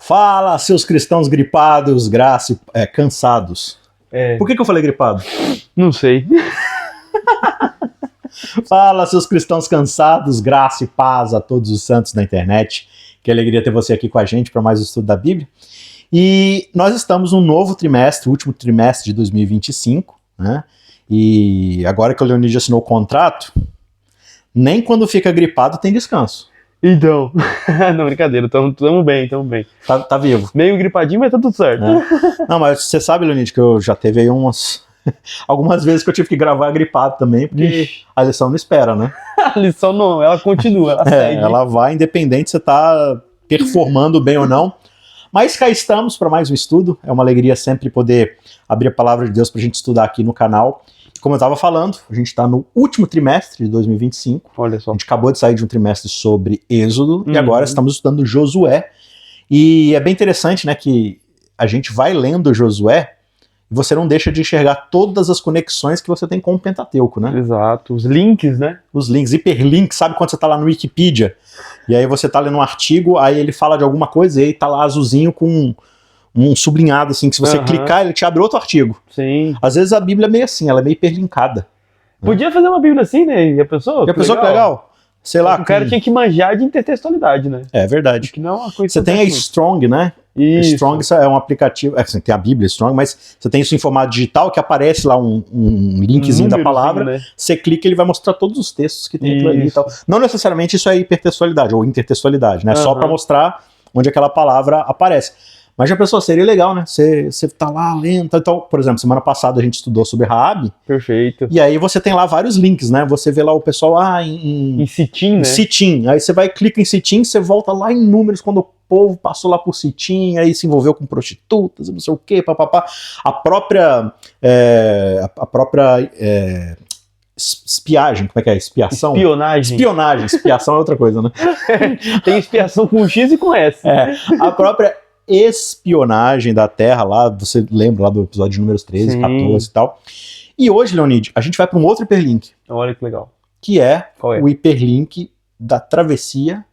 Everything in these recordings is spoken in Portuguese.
Fala, seus cristãos gripados, cansados. Por que eu falei gripado? Não sei. Fala, seus cristãos cansados, graça e paz a todos os santos da internet. Que alegria ter você aqui com a gente para mais um estudo da Bíblia. E nós estamos num novo trimestre, o último trimestre de 2025, né? E agora que o Leonid assinou o contrato, nem quando fica gripado tem descanso. Então, não, brincadeira, tamo bem. Tá vivo. Meio gripadinho, mas tá tudo certo. Não, mas você sabe, Leonid, que eu já teve aí algumas vezes que eu tive que gravar gripado também, porque a lição não espera, né? A lição não, ela continua, ela segue. Ela vai independente se você tá performando bem ou não. Mas cá estamos para mais um estudo. É uma alegria sempre poder abrir a palavra de Deus para a gente estudar aqui no canal. Como eu estava falando, a gente está no último trimestre de 2025. Olha só. A gente acabou de sair de um trimestre sobre Êxodo e agora estamos estudando Josué. E é bem interessante, né, que a gente vai lendo Josué e você não deixa de enxergar todas as conexões que você tem com o Pentateuco, né? Exato, os links, né? Os links, hiperlinks, sabe quando você está lá no Wikipedia e aí você está lendo um artigo, aí ele fala de alguma coisa e aí tá lá azulzinho com um sublinhado, assim, que se você clicar, ele te abre outro artigo. Sim. Às vezes a Bíblia é meio assim, ela é meio hiperlinkada. Podia fazer uma Bíblia assim, né? E a pessoa? E a pessoa que legal. Sei lá. O cara tinha que manjar de intertextualidade, né? É verdade. Que não é uma coisa. Você tem a Strong, né? Isso. Strong é um aplicativo. Assim, tem a Bíblia Strong, mas você tem isso em formato digital que aparece lá um linkzinho da palavra. Né? Você clica e ele vai mostrar todos os textos que tem aquilo ali e tal. Não necessariamente isso é hipertextualidade ou intertextualidade, né? Só para mostrar onde aquela palavra aparece. Mas já pensou, seria legal, né? Você tá lá lendo. Então, por exemplo, semana passada a gente estudou sobre Raabe. Perfeito. E aí você tem lá vários links, né? Você vê lá o pessoal em Sitim, né? Sitim. Aí você vai, clica em Sitim, você volta lá em Números, quando o povo passou lá por Sitim, aí se envolveu com prostitutas, não sei o quê, papapá. A própria espiagem, como é que é? Expiação? Espionagem. Expiação é outra coisa, né? Tem expiação com X e com S. A própria espionagem da Terra lá, você lembra lá do episódio de números 13, Sim. 14 e tal. E hoje, Leonid, a gente vai para um outro hiperlink. Olha que legal. Que é o hiperlink da travessia.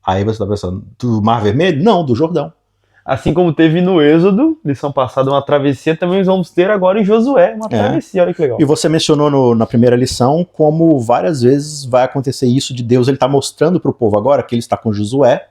Aí você tá pensando, do Mar Vermelho? Não, do Jordão. Assim como teve no Êxodo, lição passada, uma travessia, também vamos ter agora em Josué, uma travessia, olha que legal. E você mencionou na primeira lição como várias vezes vai acontecer isso de Deus, ele tá mostrando pro povo agora que ele está com Josué,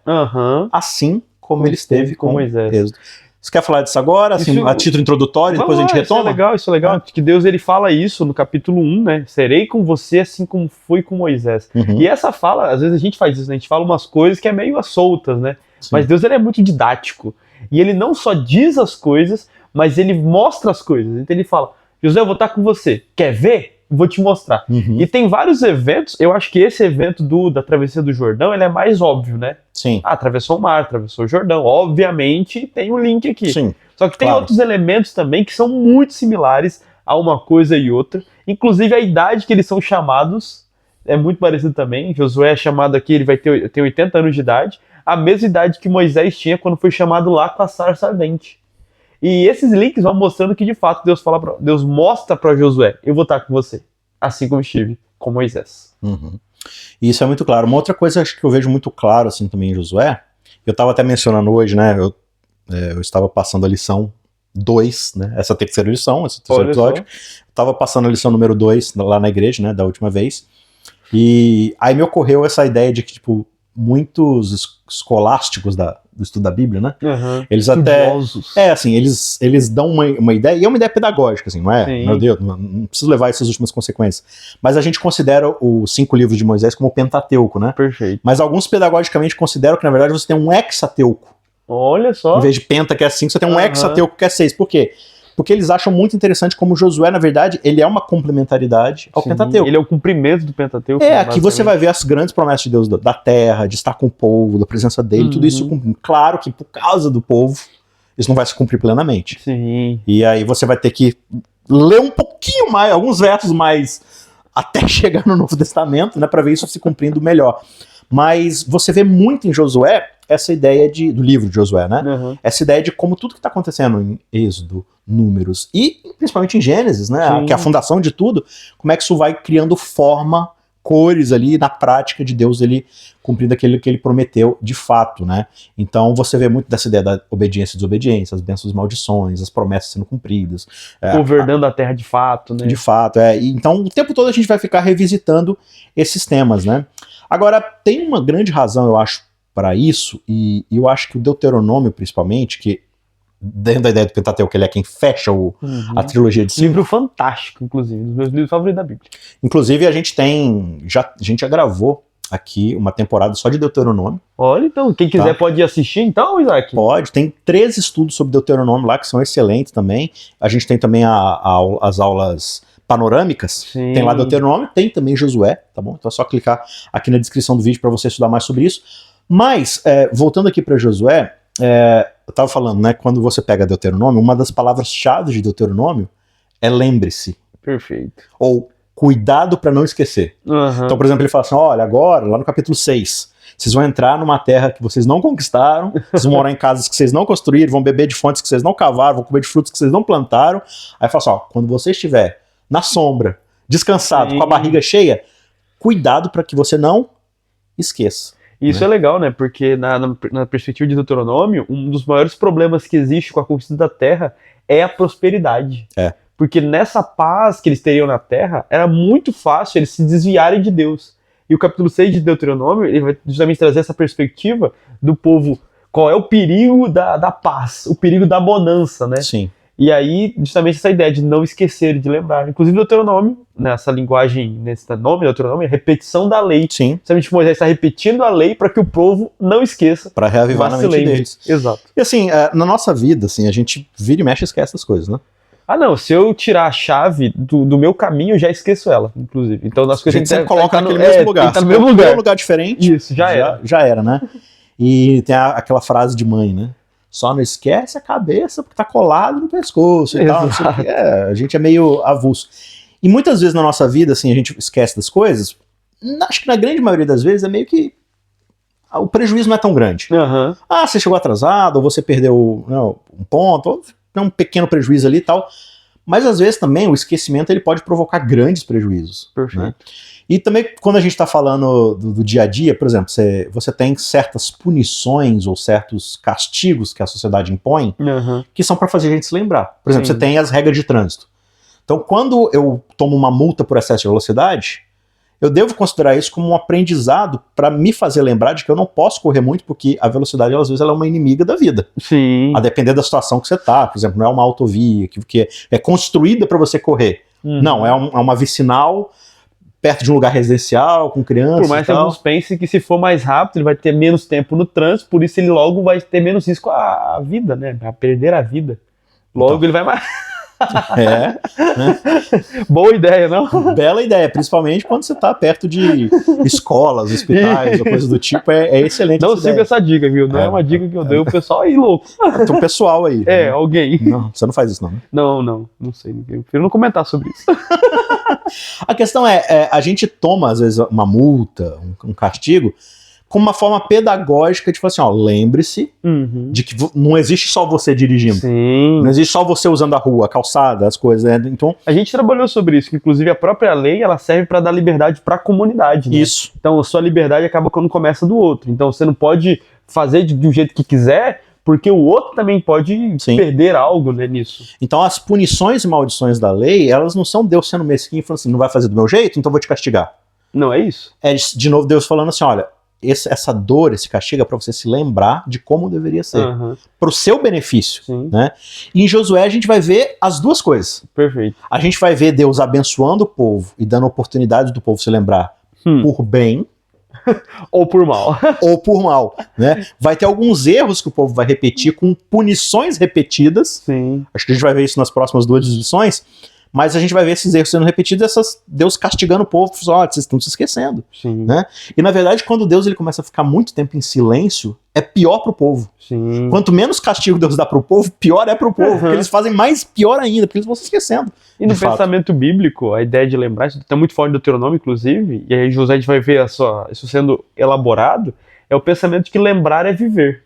assim como ele esteve com Moisés. Êxodo. Você quer falar disso agora, assim, a título introdutório, depois a gente retoma? Isso é legal, que Deus ele fala isso no capítulo 1, né? Serei com você assim como fui com Moisés. E essa fala, às vezes a gente faz isso, né? A gente fala umas coisas que é meio soltas, né? Sim. Mas Deus ele é muito didático. E ele não só diz as coisas, mas ele mostra as coisas. Então ele fala, José, eu vou estar com você. Quer ver? Vou te mostrar. E tem vários eventos, eu acho que esse evento da travessia do Jordão, ele é mais óbvio, né? Sim. Atravessou o mar, atravessou o Jordão. Obviamente tem um link aqui. Sim. Só que tem outros elementos também que são muito similares a uma coisa e outra. Inclusive a idade que eles são chamados é muito parecida também. Josué é chamado aqui, ele vai ter 80 anos de idade. A mesma idade que Moisés tinha quando foi chamado lá com a sarça ardente. E esses links vão mostrando que de fato Deus mostra para Josué, eu vou estar com você, assim como estive com Moisés. E isso é muito claro. Uma outra coisa acho que eu vejo muito claro assim também em Josué, eu estava até mencionando hoje, né, eu estava passando a lição 2, né, esse terceiro episódio, eu estava passando a lição número 2 lá na igreja, né, da última vez, e aí me ocorreu essa ideia de que, tipo, muitos escolásticos do estudo da Bíblia, né? Eles até... assim, eles dão uma ideia, e é uma ideia pedagógica, assim, não é? Sim. Meu Deus, não preciso levar essas últimas consequências. Mas a gente considera os 5 livros de Moisés como o Pentateuco, né? Perfeito. Mas alguns pedagogicamente consideram que, na verdade, você tem um hexateuco. Olha só. Em vez de penta, que é 5, você tem um hexateuco, que é 6. Por quê? Porque eles acham muito interessante como Josué, na verdade, ele é uma complementaridade ao Pentateuco. Ele é o cumprimento do Pentateuco. Aqui você vai ver as grandes promessas de Deus da terra, de estar com o povo, da presença dele, tudo isso cumprindo. Claro que por causa do povo, isso não vai se cumprir plenamente. Sim. E aí você vai ter que ler um pouquinho mais, alguns versos mais, até chegar no Novo Testamento, né, para ver isso se cumprindo melhor. Mas você vê muito em Josué essa ideia do livro de Josué, né? Essa ideia de como tudo que está acontecendo em Êxodo, Números e principalmente em Gênesis, né? Que é a fundação de tudo, como é que isso vai criando forma cores ali na prática de Deus ele cumprindo aquilo que ele prometeu de fato, né? Então você vê muito dessa ideia da obediência e desobediência, as bênçãos e maldições, as promessas sendo cumpridas. Governando a terra de fato, né? De fato, Então o tempo todo a gente vai ficar revisitando esses temas, né? Agora, tem uma grande razão, eu acho, para isso, e eu acho que o Deuteronômio, principalmente, que dentro da ideia do Pentateuco, ele é quem fecha a trilogia de 5. Livro fantástico, inclusive, um dos meus livros favoritos da Bíblia. Inclusive, a gente já gravou aqui uma temporada só de Deuteronômio. Olha, então, quem quiser pode assistir, então, Isaac? Pode, tem 13 estudos sobre Deuteronômio lá, que são excelentes também. A gente tem também as aulas panorâmicas, Sim. Tem lá Deuteronômio, tem também Josué, tá bom? Então é só clicar aqui na descrição do vídeo para você estudar mais sobre isso. Mas, voltando aqui para Josué, eu estava falando, né, quando você pega Deuteronômio, uma das palavras-chave de Deuteronômio é lembre-se. Perfeito. Ou cuidado para não esquecer. Então, por exemplo, ele fala assim, olha, agora, lá no capítulo 6, vocês vão entrar numa terra que vocês não conquistaram, vocês vão morar em casas que vocês não construíram, vão beber de fontes que vocês não cavaram, vão comer de frutos que vocês não plantaram. Aí fala assim, ó, quando você estiver na sombra, descansado, com a barriga cheia, cuidado para que você não esqueça. Isso é legal, né? Porque na perspectiva de Deuteronômio, um dos maiores problemas que existe com a conquista da terra é a prosperidade. Porque nessa paz que eles teriam na terra, era muito fácil eles se desviarem de Deus. E o capítulo 6 de Deuteronômio, ele vai justamente trazer essa perspectiva do povo, qual é o perigo da paz, o perigo da bonança, né? Sim. E aí, justamente essa ideia de não esquecer, de lembrar. Inclusive, Deuteronômio, nessa linguagem, nesse nome Deuteronômio, é repetição da lei. Sim. Justamente Moisés está repetindo a lei para que o povo não esqueça. Para reavivar na mente deles. Exato. E assim, na nossa vida, assim, a gente vira e mexe e esquece essas coisas, né? Ah, não, se eu tirar a chave do meu caminho, eu já esqueço ela, inclusive. Então, nas coisas a gente sempre coloca naquele mesmo lugar. Tem que tá no mesmo lugar. Um lugar diferente. Isso, já era, né? E tem aquela frase de mãe, né? Só não esquece a cabeça porque tá colado no pescoço e tal. A gente é meio avulso. E muitas vezes na nossa vida, assim, a gente esquece das coisas. Acho que na grande maioria das vezes é meio que o prejuízo não é tão grande. Você chegou atrasado, ou você perdeu um ponto, ou tem um pequeno prejuízo ali e tal. Mas às vezes também o esquecimento ele pode provocar grandes prejuízos. Perfeito. Né? E também quando a gente está falando do dia a dia, por exemplo, você tem certas punições ou certos castigos que a sociedade impõe que são para fazer a gente se lembrar. Por exemplo, você tem as regras de trânsito. Então, quando eu tomo uma multa por excesso de velocidade, eu devo considerar isso como um aprendizado para me fazer lembrar de que eu não posso correr muito, porque a velocidade, às vezes, ela é uma inimiga da vida. Sim. A depender da situação que você está. Por exemplo, não é uma autovia que é construída para você correr. Não, é uma vicinal perto de um lugar residencial, com crianças. Por mais que alguns pensem que se for mais rápido, ele vai ter menos tempo no trânsito, por isso ele logo vai ter menos risco à vida, né? A perder a vida. Logo então, ele vai mais. Né? Boa ideia, não? Bela ideia, principalmente quando você está perto de escolas, hospitais, ou coisa do tipo, é excelente. Não siga essa dica, viu? Não é uma dica que eu dei, o pessoal aí louco. Tem um pessoal aí. Né? Alguém. Não, você não faz isso, não. Né? Não sei. Eu prefiro não comentar sobre isso. A questão a gente toma, às vezes, uma multa, um castigo, com uma forma pedagógica de falar assim, lembre-se de que não existe só você dirigindo. Sim. Não existe só você usando a rua, a calçada, as coisas, né? Então, a gente trabalhou sobre isso, que inclusive a própria lei, ela serve para dar liberdade para a comunidade, né? Isso. Então, a sua liberdade acaba quando começa do outro. Então, você não pode fazer de um jeito que quiser, porque o outro também pode perder algo, né, nisso. Então, as punições e maldições da lei, elas não são Deus sendo mesquinho e falando assim, não vai fazer do meu jeito, então vou te castigar. Não é isso? É, de novo, Deus falando assim, olha, essa dor, esse castigo é para você se lembrar de como deveria ser. Para o seu benefício. Né? E em Josué a gente vai ver as duas coisas. Perfeito. A gente vai ver Deus abençoando o povo e dando oportunidade do povo se lembrar por bem. Ou por mal. Ou por mal. Né? Vai ter alguns erros que o povo vai repetir com punições repetidas. Sim. Acho que a gente vai ver isso nas próximas 2 lições. Mas a gente vai ver esses erros sendo repetidos, Deus castigando o povo, vocês estão se esquecendo. Né? E na verdade, quando Deus ele começa a ficar muito tempo em silêncio, é pior pro povo. Sim. Quanto menos castigo Deus dá pro povo, pior é pro povo, porque eles fazem mais pior ainda, porque eles vão se esquecendo. E no pensamento bíblico, a ideia de lembrar, isso está muito forte do Deuteronômio, inclusive, e aí José a gente vai ver isso sendo elaborado, é o pensamento de que lembrar é viver.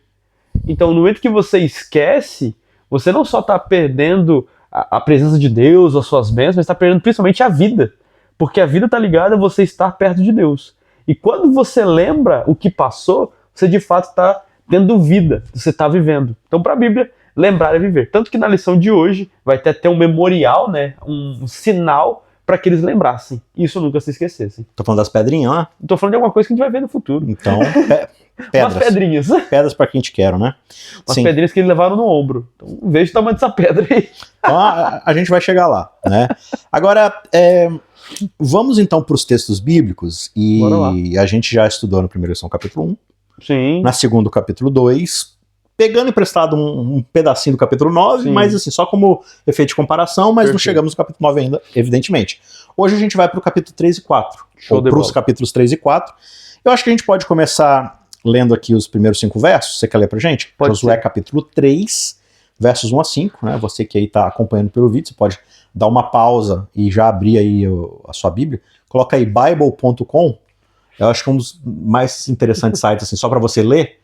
Então, no momento que você esquece, você não só está perdendo a presença de Deus, as suas bênçãos, mas está perdendo principalmente a vida. Porque a vida tá ligada a você estar perto de Deus. E quando você lembra o que passou, você de fato está tendo vida, você está vivendo. Então, para a Bíblia, lembrar é viver. Tanto que na lição de hoje vai ter até um memorial, né, um sinal para que eles lembrassem. Isso nunca se esquecessem. Tô falando das pedrinhas, né? Tô falando de alguma coisa que a gente vai ver no futuro. Então, pedras. Umas pedrinhas. Pedras para quem te quer, né? Umas pedrinhas que eles levaram no ombro. Então, veja o tamanho dessa pedra aí. Então, a gente vai chegar lá, né? Agora, vamos então para os textos bíblicos. E a gente já estudou na primeira lição, capítulo 1. Sim. Na segunda, capítulo 2. Pegando emprestado um pedacinho do capítulo 9, Sim. mas assim, só como efeito de comparação, mas Perfeito. Não chegamos no capítulo 9 ainda, evidentemente. Hoje a gente vai para o capítulo 3 e 4. Ou para os capítulos 3 e 4. Eu acho que a gente pode começar lendo aqui os primeiros 5 versos. Você quer ler pra gente? Pode Josué ser. capítulo 3, versos 1 a 5, né? Você que aí está acompanhando pelo vídeo, você pode dar uma pausa e já abrir aí a sua Bíblia. Coloca aí bible.com. Eu acho que é um dos mais interessantes sites, assim, só para você ler.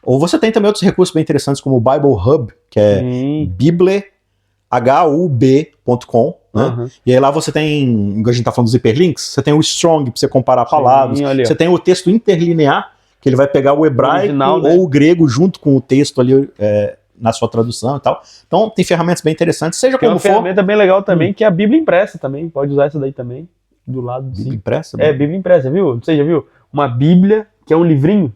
Ou você tem também outros recursos bem interessantes, como o Bible Hub, que é biblehub.com, né? Uhum. E aí lá você tem, a gente tá falando dos hiperlinks, você tem o Strong para você comparar palavras, você tem o texto interlinear, que ele vai pegar o hebraico original, né? ou o grego junto com o texto ali na sua tradução e tal. Então tem ferramentas bem interessantes, seja Tem como uma for. ferramenta bem legal também, que é a Bíblia impressa também. Pode usar essa daí também, do lado. Bíblia impressa? Bíblia impressa, viu? Você já viu? Uma Bíblia, que é um livrinho.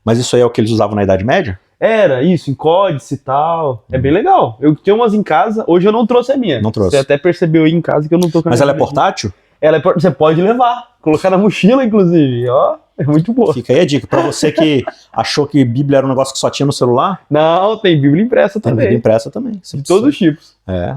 Mas isso aí é o que eles usavam na Idade Média? Era, isso, em códice e tal. É bem legal. Eu tenho umas em casa, hoje eu não trouxe a minha. Não trouxe. Você até percebeu aí em casa que eu não tô com a Mas minha ela é Bíblia. portátil? Você pode levar, colocar na mochila, inclusive. Ó, é muito boa. Fica aí a dica. Pra você que achou que Bíblia era um negócio que só tinha no celular, Não, tem Bíblia impressa tem também. Bíblia impressa também. De todos os tipos. É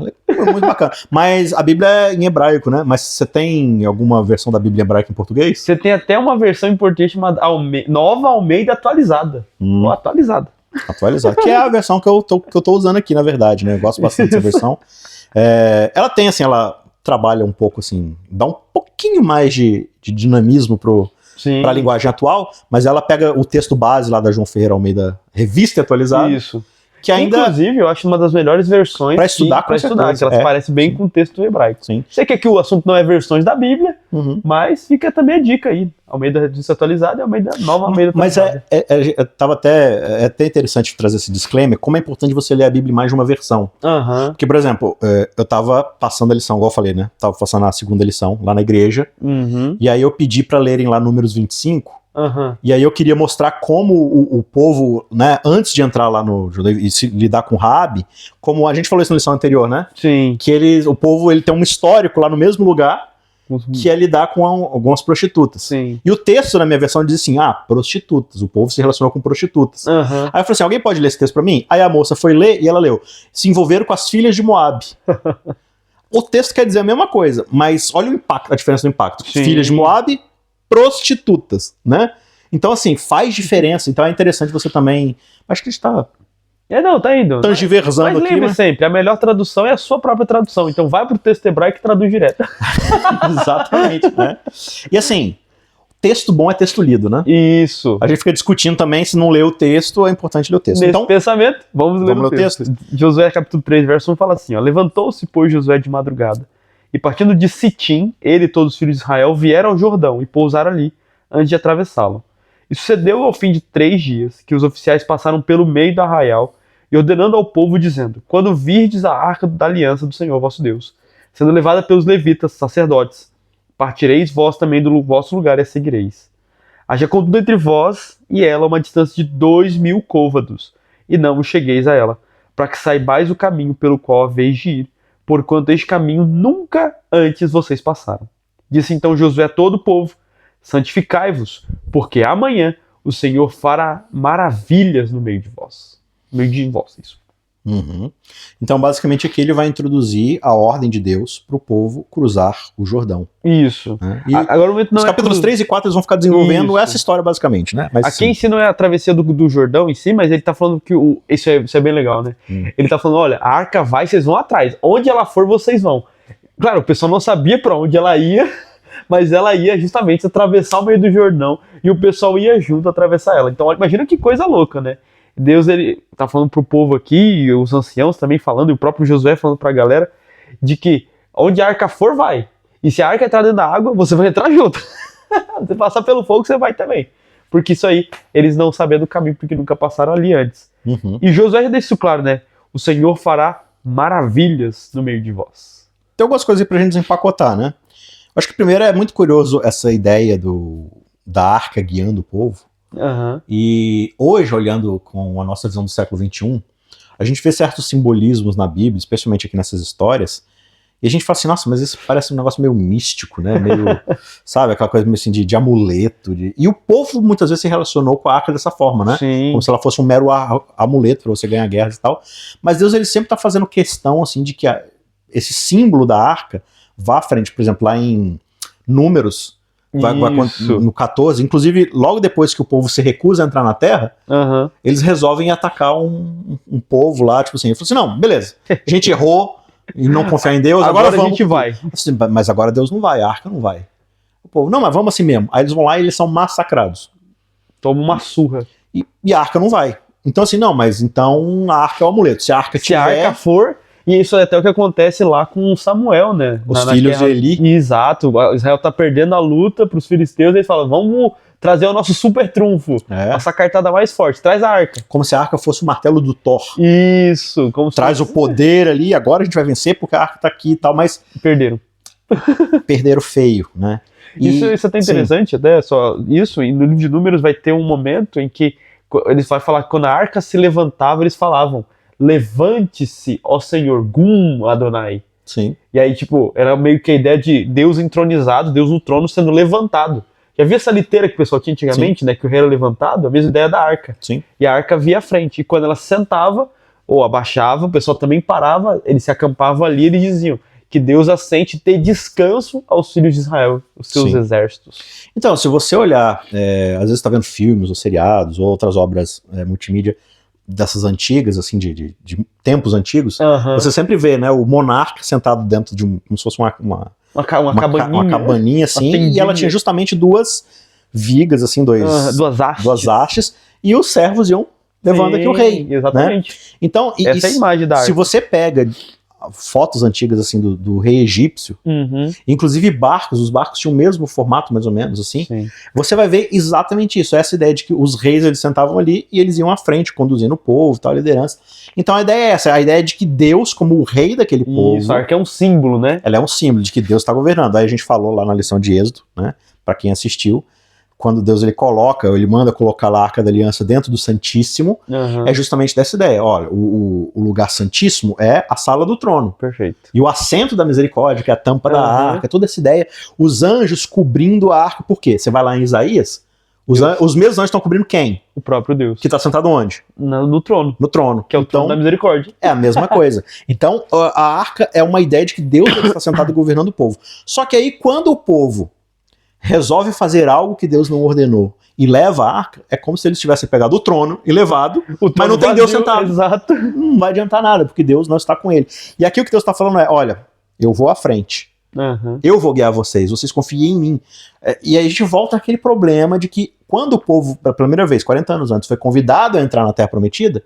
muito bacana. Mas a Bíblia é em hebraico, né? Mas você tem alguma versão da Bíblia em hebraico em português? Você tem até uma versão importante chamada Nova Almeida atualizada. Ou atualizada. Atualizada. Que é a versão que eu tô usando aqui, na verdade, né? Eu gosto bastante dessa versão. Ela tem, assim, ela trabalha um pouco, assim, dá um pouquinho mais de dinamismo para a linguagem atual, mas ela pega o texto base lá da João Ferreira Almeida, revista e atualizada. Isso. Que ainda, inclusive, eu acho uma das melhores versões para estudar, que elas parecem bem com o texto hebraico. Sim. Sei que aqui o assunto não é versões da Bíblia, mas fica também a dica aí. Almeida Revista Atualizada e Nova Almeida Atualizada. Mas é até interessante trazer esse disclaimer, como é importante você ler a Bíblia em mais de uma versão. Porque, por exemplo, eu tava passando a lição, igual eu falei, né? Tava passando a segunda lição lá na igreja, e aí eu pedi para lerem lá Números 25, e aí eu queria mostrar como o povo, né, antes de entrar lá no judaísmo e se lidar com Raabe, como a gente falou isso na lição anterior, né? Sim. Que o povo ele tem um histórico lá no mesmo lugar, que é lidar com algumas prostitutas. Sim. E o texto na minha versão diz assim, prostitutas, o povo se relacionou com prostitutas. Aí eu falei assim, alguém pode ler esse texto pra mim? Aí a moça foi ler e ela leu, se envolveram com as filhas de Moabe. O texto quer dizer a mesma coisa, mas olha o impacto, a diferença do impacto. Sim. Filhas de Moabe, prostitutas, né? Então, assim, faz diferença. Então é interessante você também... Acho que a gente tá tá indo. tangiversando Mas aqui. lembre sempre, a melhor tradução é a sua própria tradução. Então vai pro texto hebraico e traduz direto. Exatamente, né? E assim, texto bom é texto lido, né? Isso. A gente fica discutindo também, se não ler o texto, é importante ler o texto. Nesse Então, pensamento, vamos ler o texto. texto. Josué capítulo 3, verso 1 fala assim, ó, levantou-se, pois, Josué de madrugada, e partindo de Sitim, ele e todos os filhos de Israel vieram ao Jordão e pousaram ali, antes de atravessá-lo. E sucedeu ao fim de 3 dias, que os oficiais passaram pelo meio do arraial, e ordenando ao povo, dizendo, quando virdes a arca da aliança do Senhor vosso Deus, sendo levada pelos levitas, sacerdotes, partireis vós também do vosso lugar e a seguireis. Haja contudo entre vós e ela uma distância de 2.000 côvados, e não vos chegueis a ela, para que saibais o caminho pelo qual haveis de ir, porquanto este caminho nunca antes vocês passaram. Disse então Josué a todo o povo, santificai-vos, porque amanhã o Senhor fará maravilhas no meio de vós. No meio de vós, isso. Então, basicamente, aqui ele vai introduzir a ordem de Deus para o povo cruzar o Jordão. Isso. Né? E agora, o momento não os capítulos 3 e 4 eles vão ficar desenvolvendo essa história, basicamente, né? Mas, aqui ensina é a travessia do Jordão em si, mas ele tá falando que isso é bem legal, né? Ele tá falando, olha, a arca vai, vocês vão atrás. Onde ela for, vocês vão. Claro, o pessoal não sabia para onde ela ia, mas ela ia justamente atravessar o meio do Jordão e o pessoal ia junto atravessar ela. Então, imagina que coisa louca, né? Deus, ele tá falando pro povo aqui, e os anciãos também falando, e o próprio Josué falando pra galera, de que onde a arca for, vai. E se a arca entrar dentro da água, você vai entrar junto. Se passar pelo fogo, você vai também. Porque isso aí, eles não sabendo do caminho, porque nunca passaram ali antes. E Josué já deixa isso claro, né? O Senhor fará maravilhas no meio de vós. Tem algumas coisas aí pra gente desempacotar, né? Acho que primeiro é muito curioso essa ideia da arca guiando o povo. E hoje, olhando com a nossa visão do século XXI, a gente vê certos simbolismos na Bíblia, especialmente aqui nessas histórias, e a gente fala assim, nossa, mas isso parece um negócio meio místico, né? Meio, sabe, aquela coisa meio assim de amuleto. E o povo muitas vezes se relacionou com a arca dessa forma, né? Sim. Como se ela fosse um mero amuleto para você ganhar guerras e tal. Mas Deus, ele sempre tá fazendo questão, assim, de que esse símbolo da arca vá à frente. Por exemplo, lá em Números, no 14, inclusive logo depois que o povo se recusa a entrar na terra, eles resolvem atacar um povo lá, tipo assim, ele falou assim, não, beleza, a gente errou e não confiar em Deus, agora vamos, a gente vai. Assim, mas agora Deus não vai, a arca não vai. O povo, não, mas vamos assim mesmo. Aí eles vão lá e eles são massacrados. Toma uma surra. E a arca não vai. Então assim, não, mas então a arca é o amuleto. Se a arca Se a arca for... E isso é até o que acontece lá com Samuel, né? Os filhos de Eli. Exato. Israel tá perdendo a luta pros filisteus e eles falam, vamos trazer o nosso super trunfo. Essa cartada mais forte. Traz a arca. Como se a arca fosse o martelo do Thor. Isso. Traz o poder ali, agora a gente vai vencer porque a arca tá aqui e tal, mas... Perderam. Perderam feio, né? Isso é até interessante, até só isso. E no livro de Números vai ter um momento em que eles vão falar que quando a arca se levantava, eles falavam, levante-se, ó Senhor, Gum Adonai. Sim. E aí, tipo, era meio que a ideia de Deus entronizado, Deus no trono sendo levantado. Já havia essa liteira que o pessoal tinha antigamente, né? Que o rei era levantado, a mesma ideia da arca. Sim. E a arca via à frente. E quando ela sentava ou abaixava, o pessoal também parava, eles se acampavam ali e eles diziam que Deus assente ter descanso aos filhos de Israel, os seus exércitos. Então, se você olhar, às vezes tá vendo filmes ou seriados ou outras obras multimídia dessas antigas, assim, de tempos antigos, você sempre vê, né, o monarca sentado dentro de como se fosse uma cabaninha, assim, e ela tinha justamente duas vigas, assim, duas hastes, e os servos iam levando aqui o rei. Exatamente. Né? Então, essa é a imagem da arca. Se você pega fotos antigas, assim, do rei egípcio, inclusive os barcos tinham o mesmo formato, mais ou menos, assim, você vai ver exatamente isso, essa ideia de que os reis, eles sentavam ali e eles iam à frente, conduzindo o povo, tal, a liderança. Então a ideia é essa, a ideia de que Deus, como o rei daquele povo... Isso, a arca é um símbolo, né? Ela é um símbolo de que Deus está governando. Aí a gente falou lá na lição de Êxodo, né, para quem assistiu, quando Deus ele manda colocar a Arca da Aliança dentro do Santíssimo, é justamente dessa ideia. Olha, o lugar santíssimo é a sala do trono. Perfeito. E o assento da misericórdia, que é a tampa da arca, toda essa ideia, os anjos cobrindo a arca. Por quê? Você vai lá em Isaías, os mesmos anjos estão cobrindo quem? O próprio Deus. Que está sentado onde? No trono. No trono. Que é o trono da misericórdia. É a mesma coisa. Então, a arca é uma ideia de que Deus está sentado governando o povo. Só que aí, quando o povo resolve fazer algo que Deus não ordenou e leva a arca, é como se eles tivessem pegado o trono e levado, mas não tem Deus sentado. Exato. Não vai adiantar nada, porque Deus não está com ele. E aqui o que Deus está falando é, olha, eu vou à frente, eu vou guiar vocês confiem em mim. E aí a gente volta àquele problema de que quando o povo, pela primeira vez, 40 anos antes, foi convidado a entrar na Terra Prometida,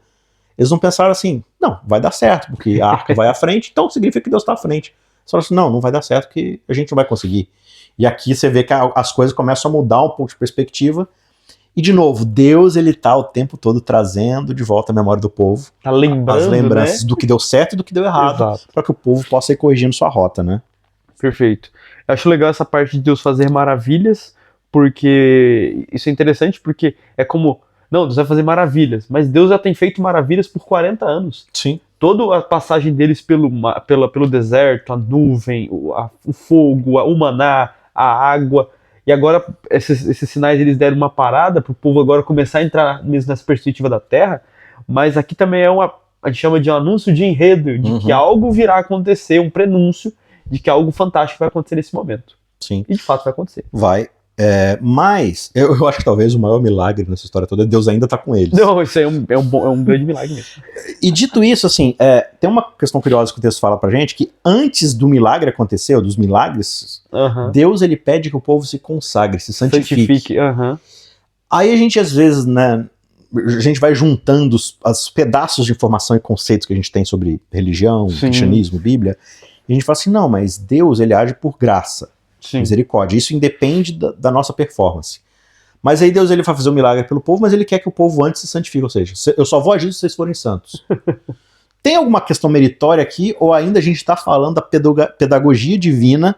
eles não pensaram assim, não, vai dar certo, porque a arca vai à frente, então significa que Deus está à frente. Eles falaram assim, não vai dar certo, porque a gente não vai conseguir. E aqui você vê que as coisas começam a mudar um pouco de perspectiva. E, de novo, Deus, ele tá o tempo todo trazendo de volta a memória do povo. Tá lembrando, as lembranças, né, do que deu certo e do que deu errado. Para que o povo possa ir corrigindo sua rota, né? Perfeito. Eu acho legal essa parte de Deus fazer maravilhas, porque isso é interessante, porque é como... Não, Deus vai fazer maravilhas, mas Deus já tem feito maravilhas por 40 anos. Sim. Toda a passagem deles pelo deserto, a nuvem, o fogo, o maná, a água, e agora esses sinais eles deram uma parada para o povo agora começar a entrar mesmo nessa perspectiva da terra, mas aqui também a gente chama de um anúncio de enredo, de que algo virá acontecer, um prenúncio de que algo fantástico vai acontecer nesse momento. Sim. E de fato vai acontecer. Vai. Mas eu acho que talvez o maior milagre nessa história toda é Deus ainda tá com eles. Não, isso aí é um grande milagre mesmo. E dito isso, assim, tem uma questão curiosa que o texto fala pra gente, que antes do milagre acontecer, ou dos milagres, Deus, ele pede que o povo se consagre, se santifique. Aí a gente, às vezes, né, a gente vai juntando os pedaços de informação e conceitos que a gente tem sobre religião, cristianismo, Bíblia, E a gente fala assim, não, mas Deus, ele age por graça, misericórdia. Isso independe da nossa performance. Mas aí Deus, ele vai fazer um milagre pelo povo, mas ele quer que o povo antes se santifique, ou seja, eu só vou agir se vocês forem santos. Tem alguma questão meritória aqui, ou ainda a gente está falando da pedagogia divina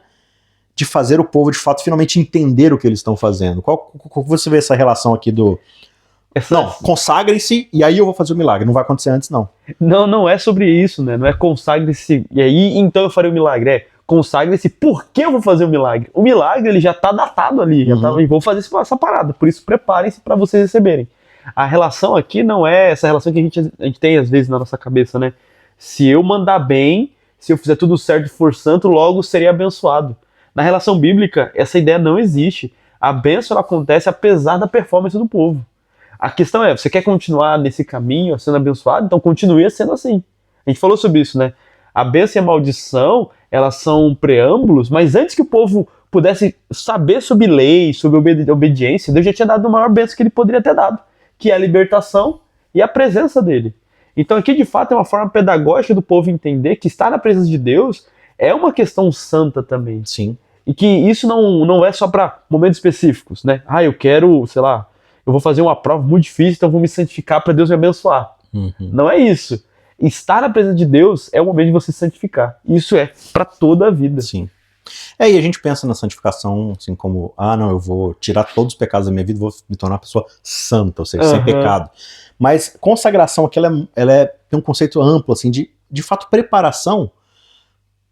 de fazer o povo, de fato, finalmente entender o que eles estão fazendo? Qual você vê essa relação aqui do... Não, consagrem-se e aí eu vou fazer o milagre. Não vai acontecer antes, não. Não é sobre isso, né? Não é consagre-se e aí então eu farei o milagre. É consagre-se porque eu vou fazer o milagre. O milagre, ele já tá datado ali. Já tá, e vou fazer essa parada. Por isso, preparem-se para vocês receberem. A relação aqui não é essa relação que a gente tem às vezes na nossa cabeça, né? Se eu mandar bem, se eu fizer tudo certo e for santo, logo serei abençoado. Na relação bíblica, essa ideia não existe. A bênção acontece apesar da performance do povo. A questão é, você quer continuar nesse caminho, sendo abençoado? Então continue sendo assim. A gente falou sobre isso, né? A bênção e a maldição, elas são preâmbulos, mas antes que o povo pudesse saber sobre lei, sobre obediência, Deus já tinha dado a maior bênção que ele poderia ter dado, que é a libertação e a presença dele. Então aqui, de fato, é uma forma pedagógica do povo entender que estar na presença de Deus é uma questão santa também. Sim. E que isso não é só para momentos específicos, né? Eu quero, sei lá, eu vou fazer uma prova muito difícil, então vou me santificar para Deus me abençoar. Não é isso. Estar na presença de Deus é o momento de você se santificar. Isso é para toda a vida. Sim. E a gente pensa na santificação assim como, não, eu vou tirar todos os pecados da minha vida e vou me tornar uma pessoa santa, ou seja, sem pecado. Mas consagração aqui, ela tem um conceito amplo, assim, de fato, preparação.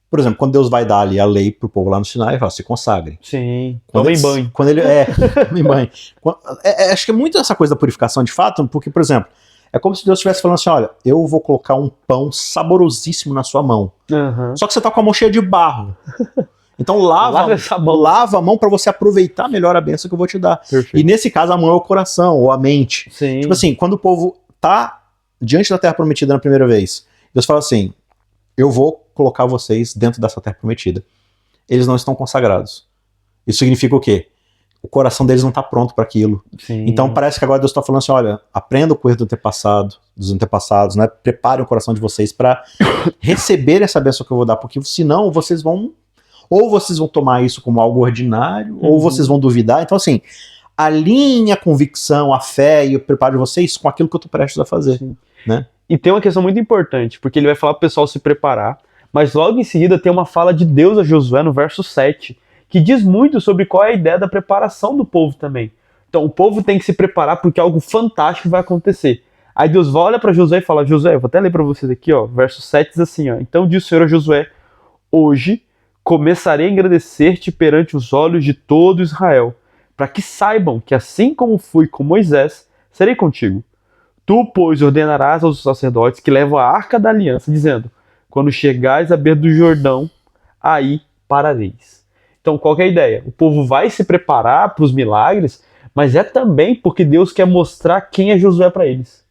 Por exemplo, quando Deus vai dar ali a lei pro povo lá no Sinai, ele fala, se consagre. Sim, tomem banho. Quando ele, tomem banho. Acho que é muito essa coisa da purificação, de fato, porque, por exemplo, é como se Deus estivesse falando assim, olha, eu vou colocar um pão saborosíssimo na sua mão. Só que você tá com a mão cheia de barro. Então lava a mão para você aproveitar melhor a bênção que eu vou te dar. Perfeito. E nesse caso a mão é o coração, ou a mente. Sim. Tipo assim, quando o povo tá diante da terra prometida na primeira vez, Deus fala assim, eu vou colocar vocês dentro dessa terra prometida. Eles não estão consagrados. Isso significa o quê? O coração deles não está pronto para aquilo. Sim. Então parece que agora Deus está falando assim, olha, aprenda com o erro dos antepassados, né? Preparem o coração de vocês para receber essa bênção que eu vou dar, porque senão vocês vão tomar isso como algo ordinário, ou vocês vão duvidar. Então assim, alinhe a convicção, a fé e o preparo de vocês com aquilo que eu estou prestes a fazer. Né? E tem uma questão muito importante, porque ele vai falar para o pessoal se preparar, mas logo em seguida tem uma fala de Deus a Josué no verso 7, que diz muito sobre qual é a ideia da preparação do povo também. Então o povo tem que se preparar porque algo fantástico vai acontecer. Aí Deus olha para Josué e fala, Josué, vou até ler para vocês aqui, verso 7 diz assim, então disse o Senhor a Josué, hoje começarei a engrandecer-te perante os olhos de todo Israel, para que saibam que assim como fui com Moisés, serei contigo. Tu, pois, ordenarás aos sacerdotes que levam a arca da aliança, dizendo, quando chegares à beira do Jordão, aí parareis. Então, qual que é a ideia? O povo vai se preparar para os milagres, mas é também porque Deus quer mostrar quem é Josué para eles.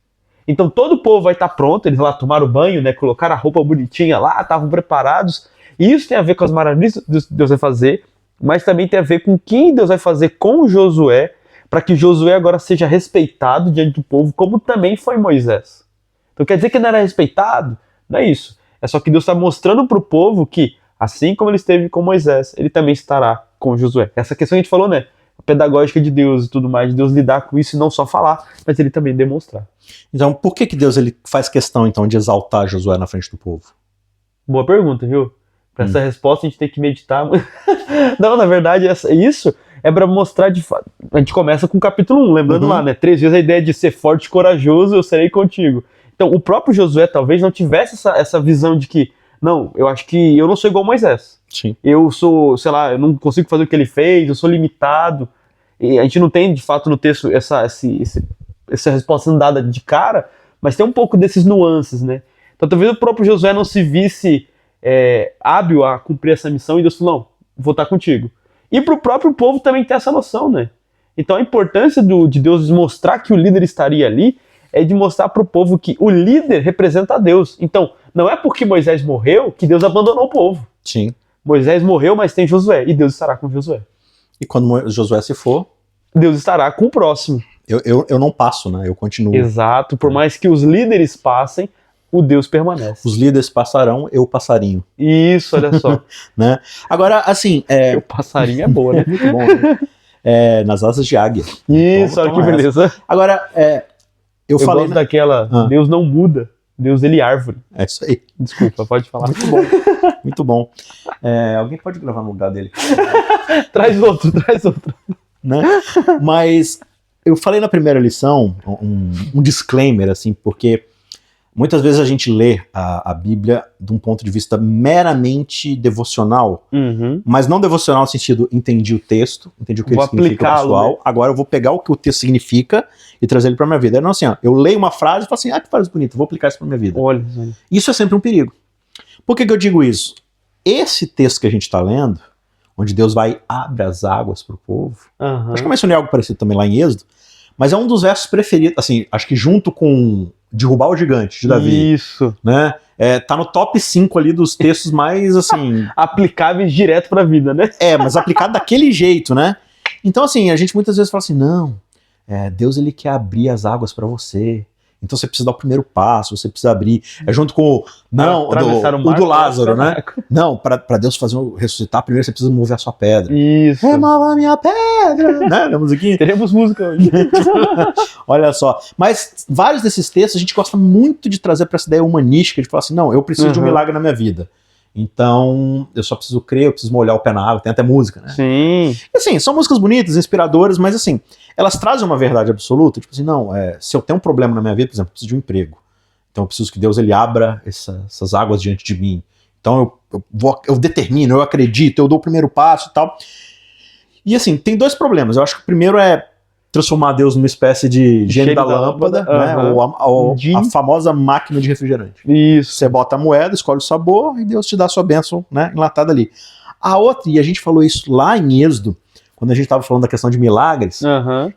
Então, todo o povo vai estar pronto, eles lá tomaram banho, né, colocaram a roupa bonitinha lá, estavam preparados. E isso tem a ver com as maravilhas que Deus vai fazer, mas também tem a ver com quem Deus vai fazer com Josué, para que Josué agora seja respeitado diante do povo, como também foi Moisés. Então quer dizer que não era respeitado? Não é isso. É só que Deus está mostrando para o povo que, assim como ele esteve com Moisés, ele também estará com Josué. Essa questão que a gente falou, né? A pedagógica de Deus e tudo mais, de Deus lidar com isso e não só falar, mas ele também demonstrar. Então, por que Deus ele faz questão, então, de exaltar Josué na frente do povo? Boa pergunta, viu? Para essa resposta a gente tem que meditar. Não, na verdade, isso é para mostrar de fato. A gente começa com o capítulo 1, lembrando lá, né? 3 vezes a ideia de ser forte e corajoso, eu serei contigo. Então, o próprio Josué talvez não tivesse essa visão de que, não, eu acho que eu não sou igual a Moisés. Sim. Eu sou, sei lá, eu não consigo fazer o que ele fez, eu sou limitado. E a gente não tem, de fato, no texto essa resposta dada de cara, mas tem um pouco desses nuances, né? Então, talvez o próprio Josué não se visse hábil a cumprir essa missão e Deus falou, não, vou estar contigo. E para o próprio povo também ter essa noção, né? Então a importância de Deus mostrar que o líder estaria ali é de mostrar para o povo que o líder representa a Deus. Então, não é porque Moisés morreu que Deus abandonou o povo. Sim. Moisés morreu, mas tem Josué, e Deus estará com Josué. E quando Josué se for, Deus estará com o próximo. Eu não passo, né? Eu continuo. Exato. Por mais que os líderes passem, o Deus permanece. Os líderes passarão, eu passarinho. Isso, olha só. Né? Agora, assim... O passarinho é boa, né? Muito bom, né? Nas asas de águia. Isso, olha que beleza. Agora, eu falei... gosto daquela, Deus não muda, Deus ele é árvore. É isso aí. Desculpa, pode falar. Muito bom, muito bom. Alguém pode gravar no lugar dele? Traz outro. Né? Mas eu falei na primeira lição um disclaimer, assim, porque muitas vezes a gente lê a Bíblia de um ponto de vista meramente devocional, mas não devocional no sentido, entendi o texto, entendi o que ele significa pessoal, né? Agora eu vou pegar o que o texto significa e trazer ele para minha vida. Não assim, eu leio uma frase e falo assim, que frase bonita, vou aplicar isso para minha vida. Olha. Isso é sempre um perigo. Por que eu digo isso? Esse texto que a gente está lendo, onde Deus abre as águas para o povo, acho que eu mencionei algo parecido também lá em Êxodo, mas é um dos versos preferidos, assim, acho que junto com derrubar o gigante de Davi. Isso. Né? Tá no top 5 ali dos textos mais, assim... aplicáveis direto pra vida, né? Mas aplicado daquele jeito, né? Então, assim, a gente muitas vezes fala assim, não, Deus, ele quer abrir as águas pra você. Então você precisa dar o primeiro passo, você precisa abrir. Jounto com o do Lázaro, né? Não, para Deus ressuscitar, primeiro você precisa mover a sua pedra. Isso. Remova a minha pedra, né? Na musiquinha. Teremos música hoje. Olha só. Mas vários desses textos a gente gosta muito de trazer para essa ideia humanística, de falar assim, não, eu preciso de um milagre na minha vida. Então, eu só preciso crer, eu preciso molhar o pé na água, tem até música, né? Sim. E, assim, são músicas bonitas, inspiradoras, mas assim, elas trazem uma verdade absoluta, tipo assim, não, se eu tenho um problema na minha vida, por exemplo, eu preciso de um emprego. Então eu preciso que Deus, ele abra essas águas diante de mim. Então eu determino, eu acredito, eu dou o primeiro passo e tal. E assim, tem dois problemas. Eu acho que o primeiro é transformar Deus numa espécie de gênio da lâmpada, né? Ou a famosa máquina de refrigerante. Isso. Você bota a moeda, escolhe o sabor e Deus te dá a sua bênção, né, enlatada ali. A outra, e a gente falou isso lá em Êxodo, quando a gente estava falando da questão de milagres,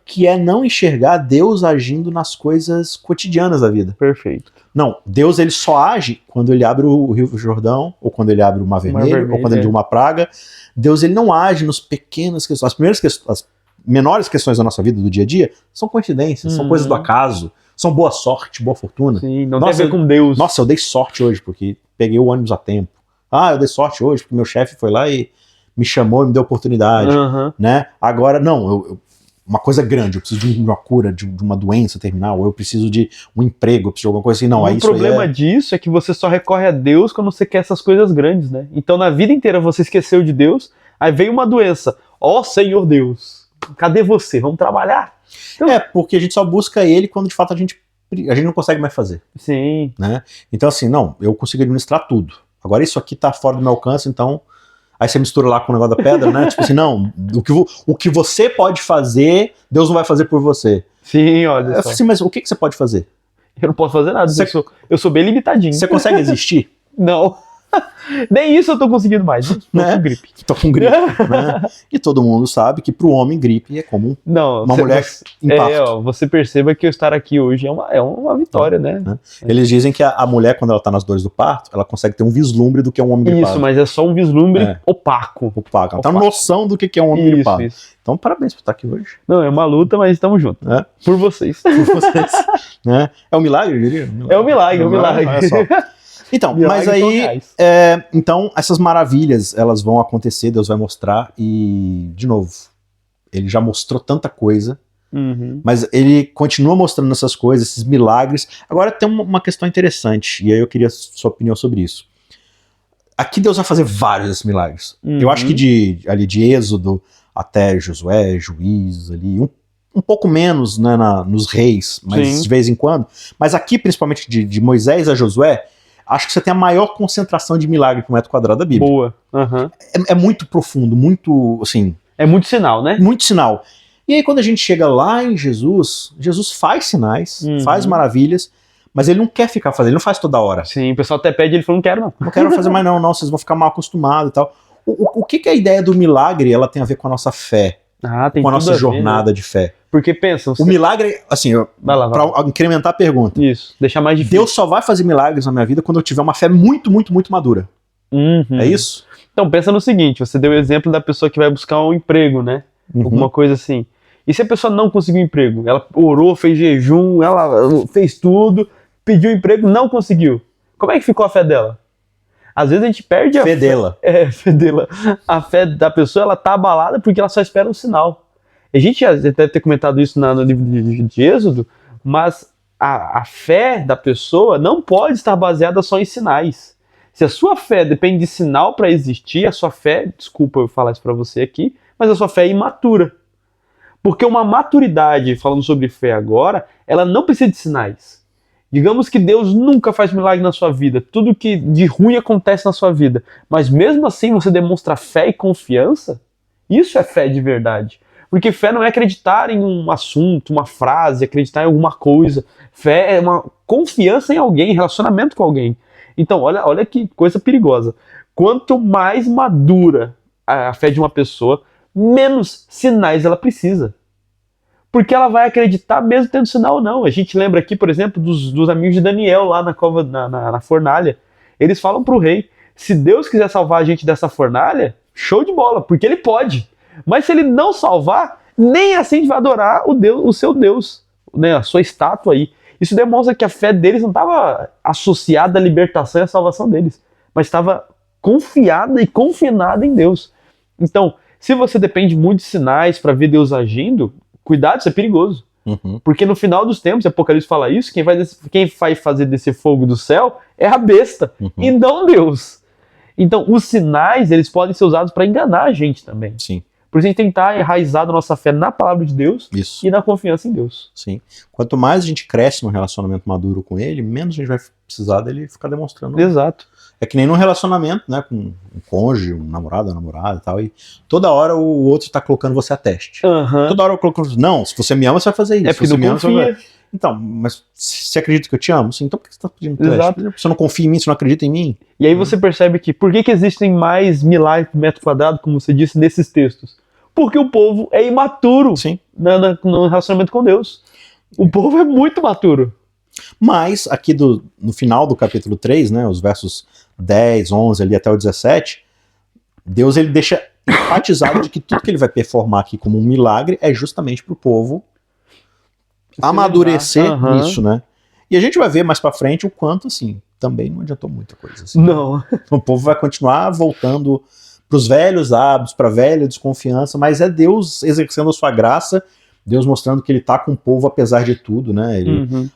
que é não enxergar Deus agindo nas coisas cotidianas da vida. Perfeito. Não, Deus, ele só age quando ele abre o Rio Jordão, ou quando ele abre o Mar Vermelho, ou quando ele dá uma praga. Deus, ele não age nos pequenas questões. As primeiras questões, as menores questões da nossa vida, do dia a dia, são coincidências, são coisas do acaso, são boa sorte, boa fortuna. Sim, não tem a ver com Deus. Nossa, eu dei sorte hoje, porque peguei o ônibus a tempo. Eu dei sorte hoje, porque meu chefe foi lá e me chamou e me deu oportunidade, né? Agora, não, uma coisa grande, eu preciso de uma cura, de uma doença terminal, ou eu preciso de um emprego, eu preciso de alguma coisa assim, não, o problema disso é que você só recorre a Deus quando você quer essas coisas grandes, né? Então, na vida inteira você esqueceu de Deus, aí veio uma doença. Senhor Deus, cadê você? Vamos trabalhar? Então, porque a gente só busca ele quando de fato a gente não consegue mais fazer. Sim. Né? Então, assim, não, eu consigo administrar tudo. Agora isso aqui tá fora do meu alcance, então... Aí você mistura lá com o negócio da pedra, né? Tipo assim, não, o que você pode fazer, Deus não vai fazer por você. Sim, olha só. Assim, mas o que você pode fazer? Eu não posso fazer nada, eu sou bem limitadinho. Você consegue existir? Não. Nem isso eu tô conseguindo mais. Tô com gripe. Tô com gripe, né? E todo mundo sabe que pro homem gripe é como uma mulher em parto. Você perceba que eu estar aqui hoje é uma vitória, né? Eles dizem que a mulher, quando ela tá nas dores do parto, ela consegue ter um vislumbre do que é um homem gripado. Isso, mas é só um vislumbre opaco. Ela tem uma noção do que é um homem gripado. Então, parabéns por estar aqui hoje. Não, é uma luta, mas estamos juntos. Por vocês. Por vocês. Né? É um milagre, eu diria? É um milagre, Olha só. Então, mas aí, então essas maravilhas, elas vão acontecer, Deus vai mostrar e, de novo, ele já mostrou tanta coisa, mas ele continua mostrando essas coisas, esses milagres. Agora tem uma questão interessante, e aí eu queria sua opinião sobre isso. Aqui Deus vai fazer vários desses milagres. Eu acho que de Êxodo até Josué, Juízes, ali, um pouco menos, né, nos reis, mas de vez em quando. Mas aqui, principalmente de Moisés a Josué, acho que você tem a maior concentração de milagre por metro quadrado da Bíblia. Boa. É muito profundo, muito, assim... É muito sinal, né? Muito sinal. E aí quando a gente chega lá em Jesus faz sinais, faz maravilhas, mas ele não quer ficar fazendo, ele não faz toda hora. Sim, o pessoal até pede, ele falou, não quero não. Não quero fazer mais não, vocês vão ficar mal acostumados e tal. O que a ideia do milagre, ela tem a ver com a nossa fé? Tem com a nossa jornada de fé? Porque pensa... O milagre, assim, para incrementar a pergunta. Isso, deixar mais difícil. Deus só vai fazer milagres na minha vida quando eu tiver uma fé muito, muito, muito madura. É isso? Então, pensa no seguinte, você deu o exemplo da pessoa que vai buscar um emprego, né? Alguma coisa assim. E se a pessoa não conseguiu um emprego? Ela orou, fez jejum, ela fez tudo, pediu emprego, não conseguiu. Como é que ficou a fé dela? Às vezes a gente perde a fé dela. Fé dela. A fé da pessoa, ela tá abalada porque ela só espera um sinal. A gente já deve ter comentado isso no livro de Êxodo, mas a fé da pessoa não pode estar baseada só em sinais. Se a sua fé depende de sinal para existir, a sua fé, desculpa eu falar isso para você aqui, mas a sua fé é imatura. Porque uma maturidade, falando sobre fé agora, ela não precisa de sinais. Digamos que Deus nunca faz milagre na sua vida, tudo que de ruim acontece na sua vida, mas mesmo assim você demonstra fé e confiança, isso é fé de verdade. Porque fé não é acreditar em um assunto, uma frase, acreditar em alguma coisa. Fé é uma confiança em alguém, relacionamento com alguém. Então, olha que coisa perigosa. Quanto mais madura a fé de uma pessoa, menos sinais ela precisa. Porque ela vai acreditar mesmo tendo sinal ou não. A gente lembra aqui, por exemplo, dos amigos de Daniel lá na cova, na fornalha. Eles falam para o rei, se Deus quiser salvar a gente dessa fornalha, show de bola, porque ele pode. Mas se ele não salvar, nem assim a gente vai adorar o seu Deus, né, a sua estátua aí. Isso demonstra que a fé deles não estava associada à libertação e à salvação deles, mas estava confiada e confinada em Deus. Então, se você depende muito de sinais para ver Deus agindo, cuidado, isso é perigoso. Uhum. Porque no final dos tempos, Apocalipse fala isso, quem vai fazer descer fogo do céu é a besta, e não Deus. Então, os sinais, eles podem ser usados para enganar a gente também. Sim. Por isso a gente tem que estar enraizado a nossa fé na palavra de Deus e na confiança em Deus. Sim. Quanto mais a gente cresce num relacionamento maduro com ele, menos a gente vai precisar dele ficar demonstrando. Exato. É que nem num relacionamento, né, com um cônjuge, um namorado, uma namorada e tal, e toda hora o outro tá colocando você a teste. Toda hora eu coloco, não, se você me ama, você vai fazer isso. É porque se você não me ama, confia. Então, mas você acredita que eu te amo? Sim, então por que você tá pedindo teste? Exato. Você não confia em mim, você não acredita em mim? E aí você percebe que, por que existem mais milagres por metro quadrado, como você disse, nesses textos? Porque o povo é imaturo. Sim. No relacionamento com Deus. O povo é muito maturo. Mas, aqui no final do capítulo 3, né, os versos 10, 11 ali até o 17, Deus ele deixa enfatizado de que tudo que ele vai performar aqui como um milagre é justamente para o povo amadurecer nisso, né? E a gente vai ver mais para frente o quanto, assim, também não adiantou muita coisa. Assim. Não. O povo vai continuar voltando para os velhos hábitos, para a velha desconfiança, mas é Deus exercendo a sua graça, Deus mostrando que ele está com o povo apesar de tudo, né? Ele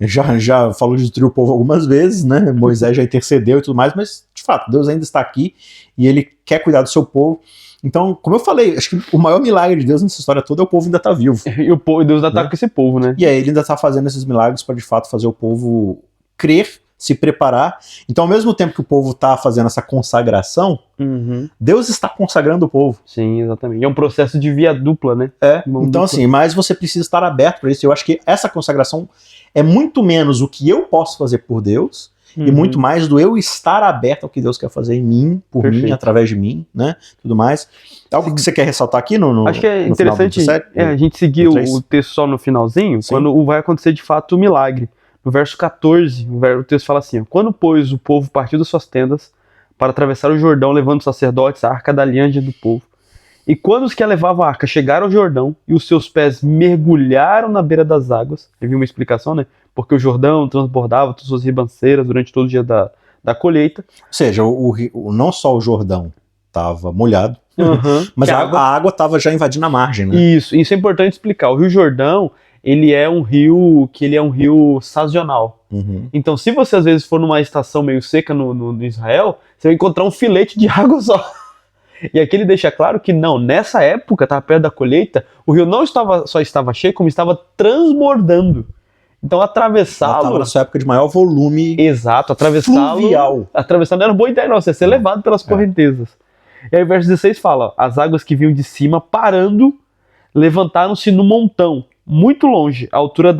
já falou de destruir o povo algumas vezes, né? Moisés já intercedeu e tudo mais, mas de fato, Deus ainda está aqui e ele quer cuidar do seu povo. Então, como eu falei, acho que o maior milagre de Deus nessa história toda é o povo ainda estar vivo. E Deus ainda está com esse povo, né? E aí ele ainda está fazendo esses milagres para de fato fazer o povo crer, se preparar. Então, ao mesmo tempo que o povo está fazendo essa consagração, Deus está consagrando o povo. Sim, exatamente. E é um processo de via dupla, né? Então, assim, mas você precisa estar aberto para isso. Eu acho que essa consagração é muito menos o que eu posso fazer por Deus e muito mais do eu estar aberto ao que Deus quer fazer em mim, por mim, através de mim, né? Tudo mais. Algo que você quer ressaltar aqui acho que é interessante a gente seguir o texto só no finalzinho, quando vai acontecer de fato o milagre. No verso 14, o texto fala assim, quando, pois, o povo partiu das suas tendas para atravessar o Jordão, levando os sacerdotes a arca da aliança do povo, e quando os que a levavam a arca chegaram ao Jordão, e os seus pés mergulharam na beira das águas, teve uma explicação, né? Porque o Jordão transbordava todas as suas ribanceiras durante todo o dia da colheita. Ou seja, não só o Jordão estava molhado, mas a água estava já invadindo a margem, né? Isso é importante explicar. O Rio Jordão, ele é um rio sazonal. Então, se você às vezes for numa estação meio seca no Israel, você vai encontrar um filete de água só. E aqui ele deixa claro que não, nessa época, estava perto da colheita, o rio não só estava cheio, como estava transbordando. Então, atravessá-lo... Estava na sua época de maior volume. Exato, atravessá-lo não era uma boa ideia, não, você ia ser levado pelas correntezas. E aí o verso 16 fala, as águas que vinham de cima, parando, levantaram-se no montão, muito longe, à altura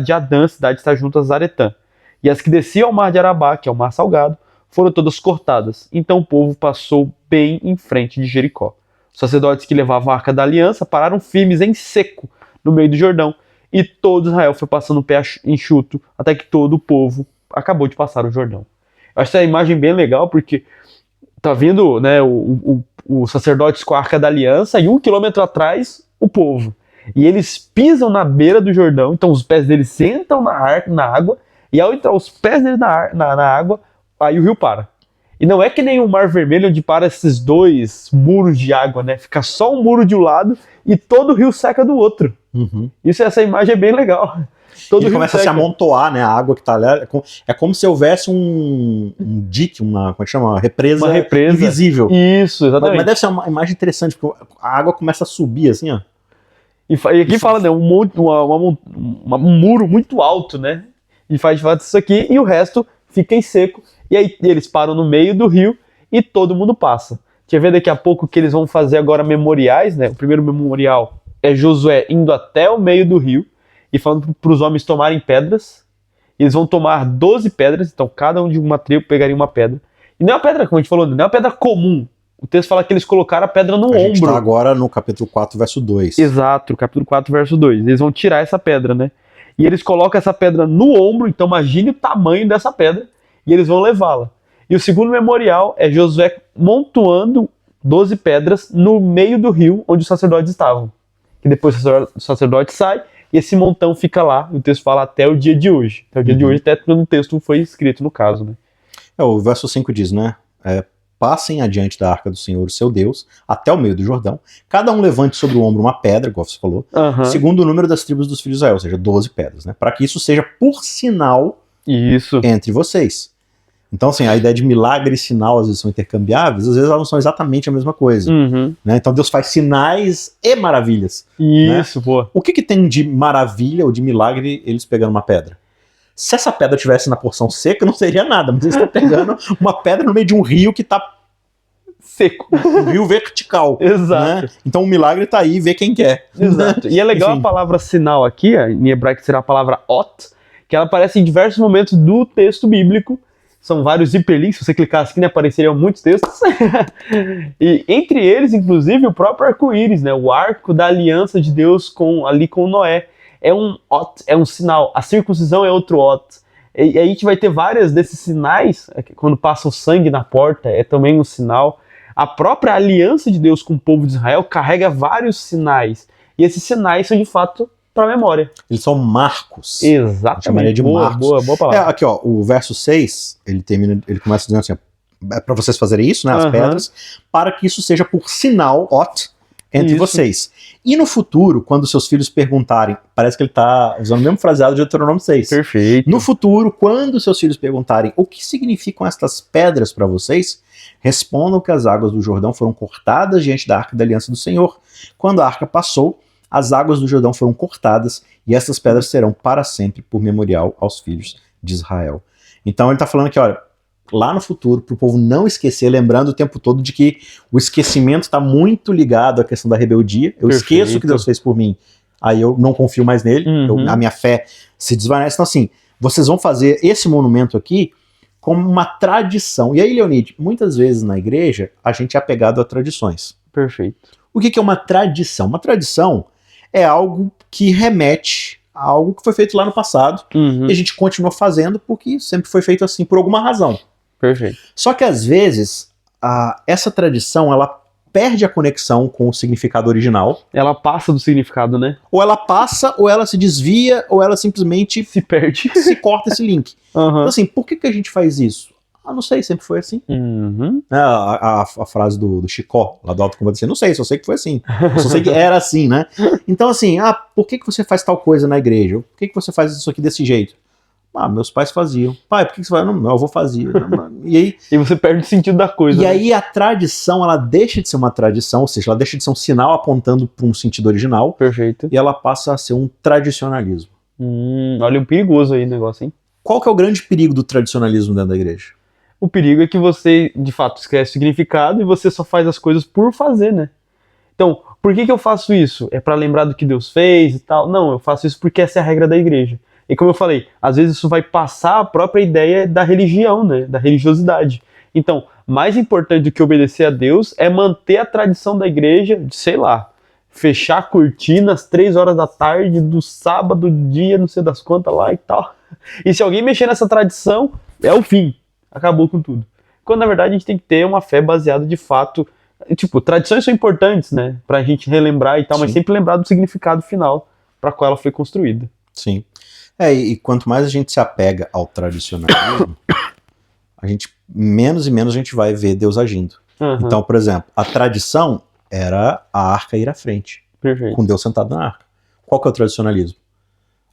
de Adã, cidade está junto a Zaretã. E as que desciam ao mar de Arabá, que é o mar salgado, foram todas cortadas. Então o povo passou bem em frente de Jericó. Os sacerdotes que levavam a arca da aliança pararam firmes em seco no meio do Jordão, e todo Israel foi passando o pé enxuto, até que todo o povo acabou de passar o Jordão. Eu acho essa imagem bem legal, porque tá vindo, né, os sacerdotes com a arca da aliança, e 1 quilômetro atrás, o povo. E eles pisam na beira do Jordão, então os pés deles sentam na água, E ao entrar os pés dele na água, aí o rio para. E não é que nem o Mar Vermelho, onde para esses dois muros de água, né? Fica só um muro de um lado e todo o rio seca do outro. Essa imagem é bem legal. Ele começa a se amontoar, né? A água que tá ali. É como se houvesse um dique, como é que chama? Uma represa invisível. Isso, exatamente. Mas deve ser uma imagem interessante, porque a água começa a subir, assim, ó. E aqui fala, né? Um muro muito alto, né? E faz de fato isso aqui, e o resto fica em seco. E aí eles param no meio do rio e todo mundo passa. A gente vai ver daqui a pouco que eles vão fazer agora memoriais, né? O primeiro memorial é Josué indo até o meio do rio e falando para os homens tomarem pedras. Eles vão tomar 12 pedras, então cada um de uma tribo pegaria uma pedra. E não é uma pedra, como a gente falou, não é uma pedra comum. O texto fala que eles colocaram a pedra no ombro. A gente tá agora no capítulo 4, verso 2. Exato, capítulo 4, verso 2. Eles vão tirar essa pedra, né? E eles colocam essa pedra no ombro, então imagine o tamanho dessa pedra, e eles vão levá-la. E o segundo memorial é Josué montoando 12 pedras no meio do rio onde os sacerdotes estavam. E depois o sacerdote sai e esse montão fica lá. E o texto fala até o dia de hoje. Até o dia de hoje, até quando o texto foi escrito, no caso, né? O verso 5 diz, né? Passem adiante da arca do Senhor, seu Deus, até o meio do Jordão. Cada um levante sobre o ombro uma pedra, igual você falou, segundo o número das tribos dos filhos de Israel, ou seja, 12 pedras, né? Para que isso seja por sinal entre vocês. Então, assim, a ideia de milagre e sinal às vezes são intercambiáveis, às vezes elas não são exatamente a mesma coisa. Né? Então Deus faz sinais e maravilhas. Isso, né? Boa. O que tem de maravilha ou de milagre eles pegando uma pedra? Se essa pedra tivesse na porção seca, não seria nada, mas eles estão pegando uma pedra no meio de um rio que está seco. Um rio vertical. Exato. Né? Então o milagre está aí, vê quem quer. Exato. E é legal a palavra sinal aqui, em hebraico será a palavra ot, que ela aparece em diversos momentos do texto bíblico. São vários hiperlinks, se você clicasse aqui, né, apareceriam muitos textos. E entre eles, inclusive, o próprio arco-íris, né, o arco da aliança de Deus com Noé. É um ot, é um sinal. A circuncisão é outro ot. E a gente vai ter vários desses sinais, quando passa o sangue na porta, é também um sinal. A própria aliança de Deus com o povo de Israel carrega vários sinais. E esses sinais são, de fato, para a memória. Eles são marcos. Exatamente. Chamaria de marcos. Boa palavra. Aqui, ó, o verso 6, ele começa dizendo assim, é para vocês fazerem isso, né, as pedras, para que isso seja por sinal, ot, entre vocês. E no futuro, quando seus filhos perguntarem, parece que ele está usando o mesmo fraseado de Deuteronômio 6. Perfeito. No futuro, quando seus filhos perguntarem o que significam estas pedras para vocês, respondam que as águas do Jordão foram cortadas diante da arca da aliança do Senhor. Quando a arca passou, as águas do Jordão foram cortadas e essas pedras serão para sempre por memorial aos filhos de Israel. Então ele está falando que, olha, lá no futuro, para o povo não esquecer, lembrando o tempo todo de que o esquecimento está muito ligado à questão da rebeldia. Eu esqueço o que Deus fez por mim, aí eu não confio mais nele, a minha fé se desvanece. Então assim, vocês vão fazer esse monumento aqui como uma tradição. E aí, Leonide, muitas vezes na igreja a gente é apegado a tradições. Perfeito. O que é uma tradição? Uma tradição é algo que remete a algo que foi feito lá no passado e a gente continua fazendo porque sempre foi feito assim por alguma razão. Perfeito. Só que às vezes essa tradição ela perde a conexão com o significado original. Ela passa do significado, né? Ou ela passa, ou ela se desvia, ou ela simplesmente se perde, se corta esse link. Então assim, por que a gente faz isso? Não sei, sempre foi assim. A frase do Chicó, lá do Alto Combatente, não sei, só sei que foi assim. Eu só sei que era assim, né? Então assim, por que você faz tal coisa na igreja? Por que você faz isso aqui desse jeito? Meus pais faziam. Pai, por que você faz? Não, meu avô fazia. E aí, e você perde o sentido da coisa. E aí a tradição, ela deixa de ser uma tradição, ou seja, ela deixa de ser um sinal apontando para um sentido original. Perfeito. E ela passa a ser um tradicionalismo. Olha o perigoso aí o negócio, hein? Qual que é o grande perigo do tradicionalismo dentro da igreja? O perigo é que você, de fato, esquece o significado e você só faz as coisas por fazer, né? Então, por que eu faço isso? É para lembrar do que Deus fez e tal? Não, eu faço isso porque essa é a regra da igreja. E como eu falei, às vezes isso vai passar a própria ideia da religião, né? Da religiosidade. Então, mais importante do que obedecer a Deus é manter a tradição da igreja de, sei lá, fechar a cortina às 3 horas da tarde do sábado, dia, não sei das quantas lá e tal. E se alguém mexer nessa tradição, é o fim. Acabou com tudo. Quando na verdade a gente tem que ter uma fé baseada de fato. Tipo, tradições são importantes, né? Pra gente relembrar e tal, mas sempre lembrar do significado final para qual ela foi construída. Sim. E quanto mais a gente se apega ao tradicionalismo, a gente, menos e menos a gente vai ver Deus agindo. Então, por exemplo, a tradição era a arca ir à frente, com Deus sentado na arca. Qual que é o tradicionalismo?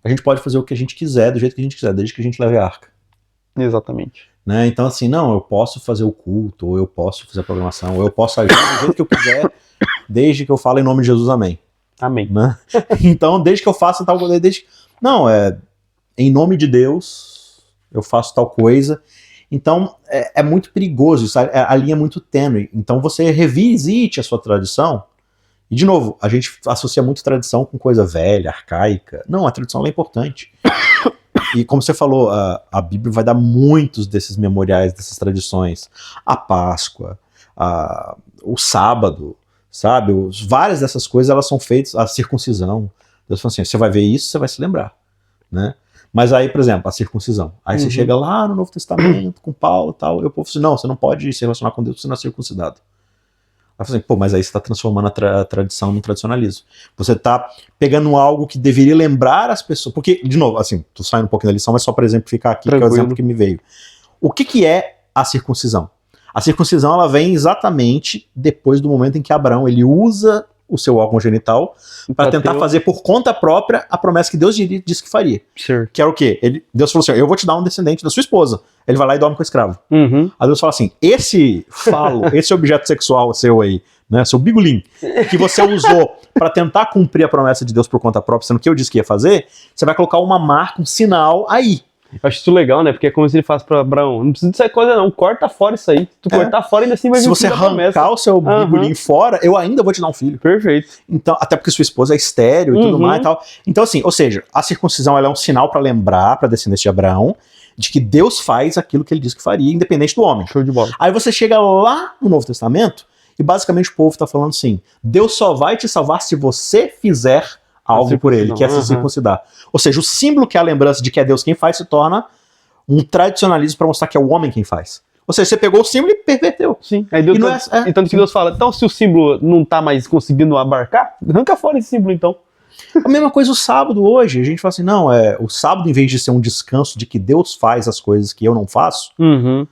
A gente pode fazer o que a gente quiser, do jeito que a gente quiser, desde que a gente leve a arca. Exatamente. Né? Então, assim, não, eu posso fazer o culto, ou eu posso fazer a programação, ou eu posso agir do jeito que eu quiser, desde que eu fale em nome de Jesus, amém. Amém. Né? Então, desde que eu faça tal coisa, não, em nome de Deus, eu faço tal coisa. Então, é muito perigoso, sabe? A linha é muito tênue. Então, você revisite a sua tradição. E, de novo, a gente associa muito tradição com coisa velha, arcaica. Não, a tradição ela é importante. E como você falou, a Bíblia vai dar muitos desses memoriais, dessas tradições. A Páscoa, o sábado, sabe? Várias dessas coisas, elas são feitas, a circuncisão. Deus fala assim, você vai ver isso, você vai se lembrar, né? Mas aí, por exemplo, a circuncisão. Aí você chega lá no Novo Testamento, com Paulo e tal, e o povo fala assim, não, você não pode se relacionar com Deus se você não é circuncidado. Aí você fala assim, mas aí você está transformando a tradição no tradicionalismo. Você está pegando algo que deveria lembrar as pessoas. Porque, de novo, assim, tô saindo um pouquinho da lição, mas só para exemplificar aqui, que é o exemplo que me veio. O que é a circuncisão? A circuncisão, ela vem exatamente depois do momento em que Abraão, ele usa o seu órgão genital para tentar fazer por conta própria a promessa que Deus disse que faria. Sure. Que era o quê? Deus falou assim, eu vou te dar um descendente da sua esposa. Ele vai lá e dorme com o escravo. Aí Deus fala assim, esse objeto sexual seu aí, né, seu bigolim, que você usou para tentar cumprir a promessa de Deus por conta própria, sendo que eu disse que ia fazer, você vai colocar uma marca, um sinal aí. Eu acho isso legal, né? Porque é como se ele faz pra Abraão, não precisa dessa coisa não, corta fora isso aí. Se tu cortar fora, ainda assim vai vir. Se você arrancar o seu bigolinho fora, eu ainda vou te dar um filho. Perfeito. Então, até porque sua esposa é estéril e tudo mais e tal. Então, assim, ou seja, a circuncisão ela é um sinal para lembrar para a descendência de Abraão de que Deus faz aquilo que ele disse que faria, independente do homem. Show de bola. Aí você chega lá no Novo Testamento e basicamente o povo está falando assim, Deus só vai te salvar se você fizer algo por ele, que é se circuncidar. Ou seja, o símbolo que é a lembrança de que é Deus quem faz se torna um tradicionalismo para mostrar que é o homem quem faz. Ou seja, você pegou o símbolo e perverteu. Sim. Aí Deus e tanto que Deus fala, então se o símbolo não está mais conseguindo abarcar, arranca fora esse símbolo então. A mesma coisa o sábado hoje. A gente fala assim, não, o sábado, em vez de ser um descanso de que Deus faz as coisas que eu não faço,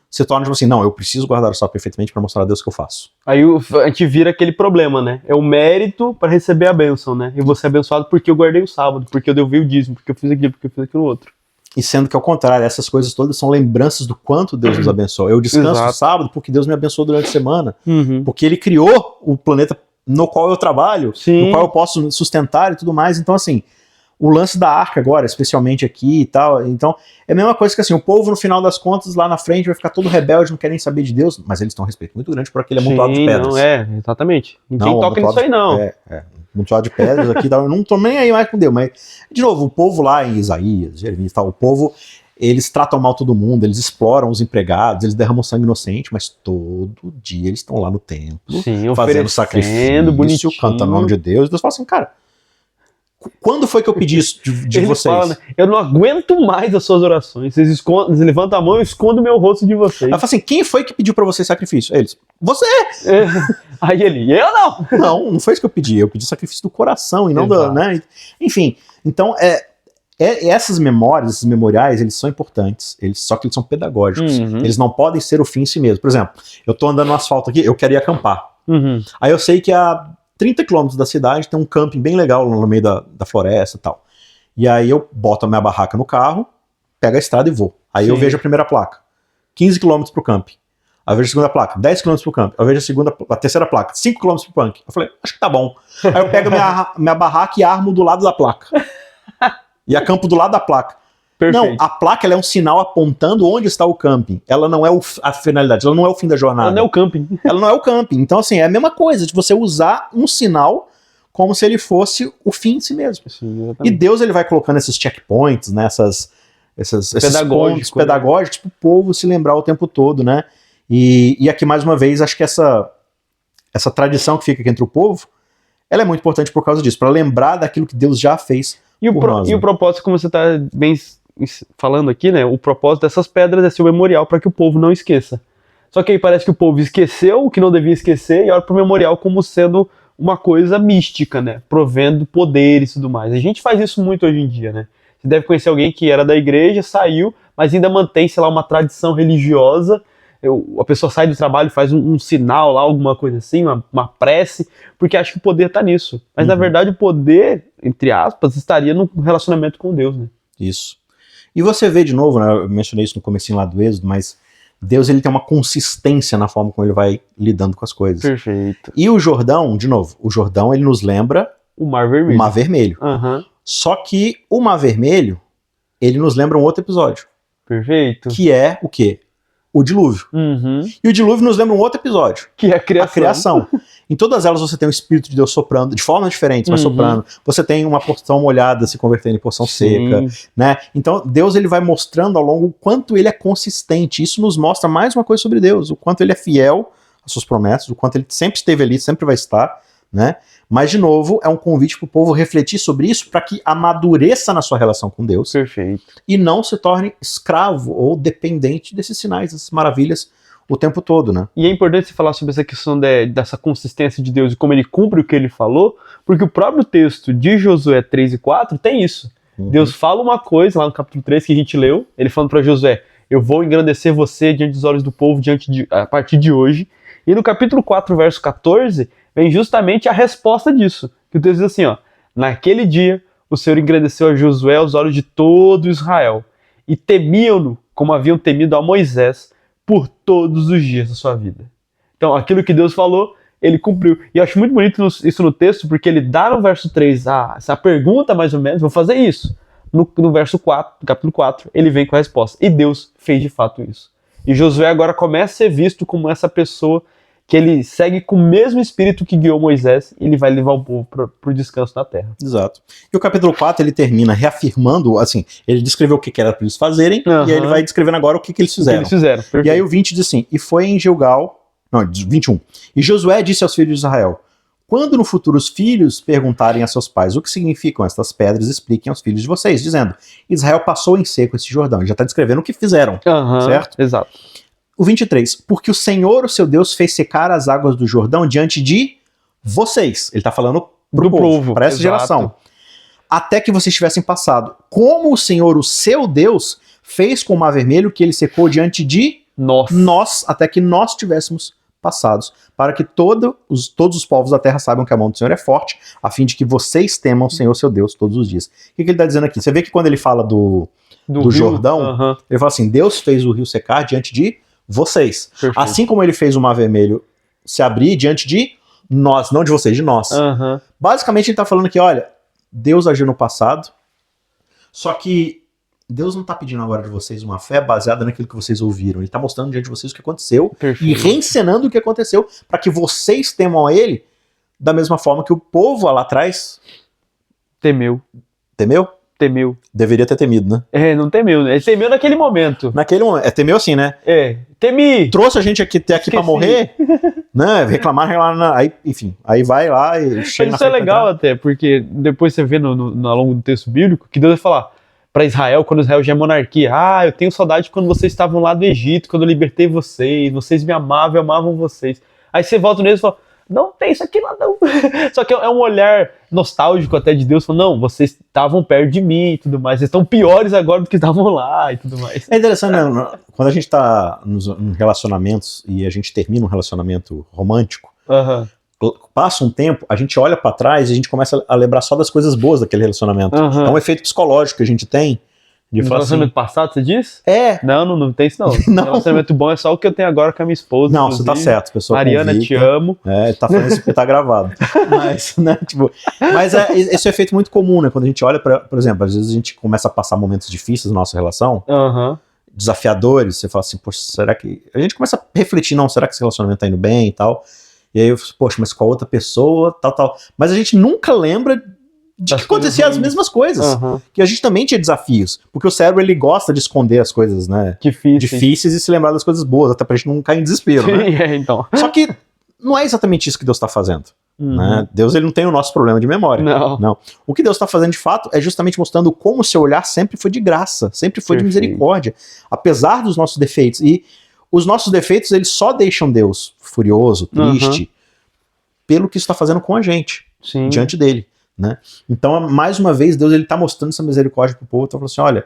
se torna tipo assim, não, eu preciso guardar o sábado perfeitamente para mostrar a Deus que eu faço. Aí a gente vira aquele problema, né? É o mérito para receber a bênção, né? Eu vou ser abençoado porque eu guardei o sábado, porque eu devolvi o dízimo, porque eu fiz aquilo, porque eu fiz aquilo outro. E sendo que ao contrário, essas coisas todas são lembranças do quanto Deus nos abençoou. Eu descanso no sábado porque Deus me abençoou durante a semana, porque Ele criou o planeta no qual eu trabalho, no qual eu posso me sustentar e tudo mais. Então, assim, o lance da arca agora, especialmente aqui e tal, então, é a mesma coisa que assim, o povo no final das contas, lá na frente, vai ficar todo rebelde, não quer nem saber de Deus, mas eles têm um respeito muito grande por aquele amontoado de pedras. Não, exatamente. Ninguém toca nisso aí, não. Amontoado de pedras aqui, eu não tô nem aí mais com Deus, mas, de novo, o povo lá em Isaías, Jeremias e tal, o povo, eles tratam mal todo mundo, eles exploram os empregados, eles derramam sangue inocente, mas todo dia eles estão lá no templo, fazendo sacrifício, bonitinho, cantando o nome de Deus, e Deus fala assim, cara, quando foi que eu pedi isso de vocês? Fala, né? Eu não aguento mais as suas orações. Vocês levantam a mão e eu escondo o meu rosto de vocês. Ela fala assim, quem foi que pediu pra vocês sacrifício? Eles, você! Aí ele, eu não! Não foi isso que eu pedi sacrifício do coração e não do, né? Enfim, então essas memórias, esses memoriais, eles são importantes, só que eles são pedagógicos. Eles não podem ser o fim em si mesmo. Por exemplo, eu tô andando no asfalto aqui, eu quero ir acampar. Aí eu sei que a 30 quilômetros da cidade tem um camping bem legal no meio da floresta e tal. E aí eu boto a minha barraca no carro, pego a estrada e vou. Aí eu vejo a primeira placa, 15 quilômetros pro camping. Aí eu vejo a segunda placa, 10 quilômetros pro camping. Aí eu vejo a terceira placa, 5 quilômetros pro camping. Eu falei, acho que tá bom. Aí eu pego minha barraca e armo do lado da placa. E acampo do lado da placa. Perfeito. Não, a placa ela é um sinal apontando onde está o camping. Ela não é a finalidade, ela não é o fim da jornada. Ela não é o camping. Ela não é o camping. Então, assim, é a mesma coisa de você usar um sinal como se ele fosse o fim em si mesmo. Sim, e Deus ele vai colocando esses checkpoints, né, esses pontos pedagógicos para o povo se lembrar o tempo todo, né? E aqui, mais uma vez, acho que essa tradição que fica aqui entre o povo, ela é muito importante por causa disso, para lembrar daquilo que Deus já fez por nós. E o propósito, como você está bem falando aqui, né? O propósito dessas pedras é ser o memorial para que o povo não esqueça. Só que aí parece que o povo esqueceu o que não devia esquecer e olha para o memorial como sendo uma coisa mística, né? Provendo poderes e tudo mais. A gente faz isso muito hoje em dia, né? Você deve conhecer alguém que era da igreja, saiu, mas ainda mantém, sei lá, uma tradição religiosa. A pessoa sai do trabalho, faz um sinal lá, alguma coisa assim, uma prece, porque acha que o poder tá nisso. Mas na verdade o poder, entre aspas, estaria no relacionamento com Deus, né? Isso. E você vê de novo, né, eu mencionei isso no comecinho lá do Êxodo, mas Deus ele tem uma consistência na forma como ele vai lidando com as coisas. Perfeito. E o Jordão, de novo, o Jordão ele nos lembra o Mar Vermelho. O Mar Vermelho. Só que o Mar Vermelho, ele nos lembra um outro episódio. Perfeito. Que é o quê? O dilúvio. E o dilúvio nos lembra um outro episódio. Que é a criação. A criação. Em todas elas você tem o Espírito de Deus soprando, de formas diferentes, mas soprando. Você tem uma porção molhada se convertendo em porção seca, né? Então Deus ele vai mostrando ao longo o quanto ele é consistente. Isso nos mostra mais uma coisa sobre Deus, o quanto ele é fiel às suas promessas, o quanto ele sempre esteve ali, sempre vai estar, né? Mas, de novo, é um convite para o povo refletir sobre isso para que amadureça na sua relação com Deus. Perfeito. E não se torne escravo ou dependente desses sinais, dessas maravilhas o tempo todo, né? E é importante você falar sobre essa questão dessa consistência de Deus e como ele cumpre o que ele falou, porque o próprio texto de Josué 3 e 4 tem isso. Deus fala uma coisa lá no capítulo 3 que a gente leu, ele falando para Josué, eu vou engrandecer você diante dos olhos do povo a partir de hoje. E no capítulo 4, verso 14, vem justamente a resposta disso. Que o texto diz assim, ó, naquele dia o Senhor engrandeceu a Josué aos olhos de todo Israel, e temiam-no como haviam temido a Moisés por todos os dias da sua vida. Então, aquilo que Deus falou, ele cumpriu. E eu acho muito bonito isso no texto, porque ele dá no verso 3 essa pergunta, mais ou menos, vou fazer isso. No verso 4, no capítulo 4, ele vem com a resposta. E Deus fez de fato isso. E Josué agora começa a ser visto como essa pessoa que ele segue com o mesmo espírito que guiou Moisés e ele vai levar o povo para o descanso na terra. Exato. E o capítulo 4 ele termina reafirmando, assim, ele descreveu o que era para eles fazerem, e aí ele vai descrevendo agora o que eles fizeram. Perfeito. E aí o 20 diz assim, e foi em Gilgal, não, 21, e Josué disse aos filhos de Israel, quando no futuro os filhos perguntarem a seus pais o que significam estas pedras, expliquem aos filhos de vocês, dizendo, Israel passou em seco esse Jordão, ele já está descrevendo o que fizeram, certo? Exato. O 23, porque o Senhor, o seu Deus, fez secar as águas do Jordão diante de vocês. Ele está falando pro povo, para essa geração. Até que vocês tivessem passado. Como o Senhor, o seu Deus, fez com o Mar Vermelho que ele secou diante de nós até que nós tivéssemos passados. Para que todos os povos da terra saibam que a mão do Senhor é forte, a fim de que vocês temam o Senhor, seu Deus, todos os dias. O que ele está dizendo aqui? Você vê que quando ele fala do Jordão, ele fala assim, Deus fez o rio secar diante de vocês. Perfeito. Assim como ele fez o Mar Vermelho se abrir diante de nós, não de vocês, de nós. Basicamente ele está falando que, olha, Deus agiu no passado, só que Deus não está pedindo agora de vocês uma fé baseada naquilo que vocês ouviram. Ele está mostrando diante de vocês o que aconteceu e reencenando o que aconteceu para que vocês temam a ele da mesma forma que o povo lá atrás temeu. Temeu? Temeu. Deveria ter temido, né? Não temeu, né? Ele temeu naquele momento. Naquele momento. Temeu assim, né? Temi! Trouxe a gente até aqui pra morrer, né? Reclamar, aí, enfim, aí vai lá e chega. Mas isso é legal até, porque depois você vê ao longo do texto bíblico que Deus vai falar pra Israel, quando Israel já é monarquia, eu tenho saudade quando vocês estavam lá do Egito, quando eu libertei vocês me amavam, eu amavam vocês. Aí você volta neles e fala, não tem isso aqui lá não. Só que é um olhar nostálgico até de Deus, falando, não, vocês estavam perto de mim e tudo mais, vocês estão piores agora do que estavam lá e tudo mais. É interessante, né? Quando a gente tá nos relacionamentos e a gente termina um relacionamento romântico, passa um tempo, a gente olha pra trás e a gente começa a lembrar só das coisas boas daquele relacionamento. É um efeito psicológico que a gente tem. No relacionamento passado, você diz? Não tem isso não. Relacionamento bom é só o que eu tenho agora com a minha esposa. Não, você tá certo, pessoa Mariana, convicta. te amo. Tá falando isso porque tá gravado. Mas, né, esse é um efeito muito comum, né? Quando a gente olha por exemplo, às vezes a gente começa a passar momentos difíceis na nossa relação, desafiadores, você fala assim, poxa, será que... A gente começa a refletir, não, será que esse relacionamento tá indo bem e tal? E aí eu falo, poxa, mas com a outra pessoa, tal. Mas a gente nunca lembra de que acontecia as mesmas coisas, que a gente também tinha desafios, porque o cérebro ele gosta de esconder as coisas, né, difíceis e se lembrar das coisas boas, até pra gente não cair em desespero, né? Então. Só que não é exatamente isso que Deus está fazendo, né? Deus ele não tem o nosso problema de memória, não. O que Deus está fazendo de fato é justamente mostrando como o seu olhar sempre foi de graça, sempre foi de misericórdia, apesar dos nossos defeitos, e os nossos defeitos eles só deixam Deus furioso, triste, pelo que está fazendo com a gente, diante dele. né? Então, mais uma vez, Deus ele está mostrando essa misericórdia para o povo, está falando assim, olha,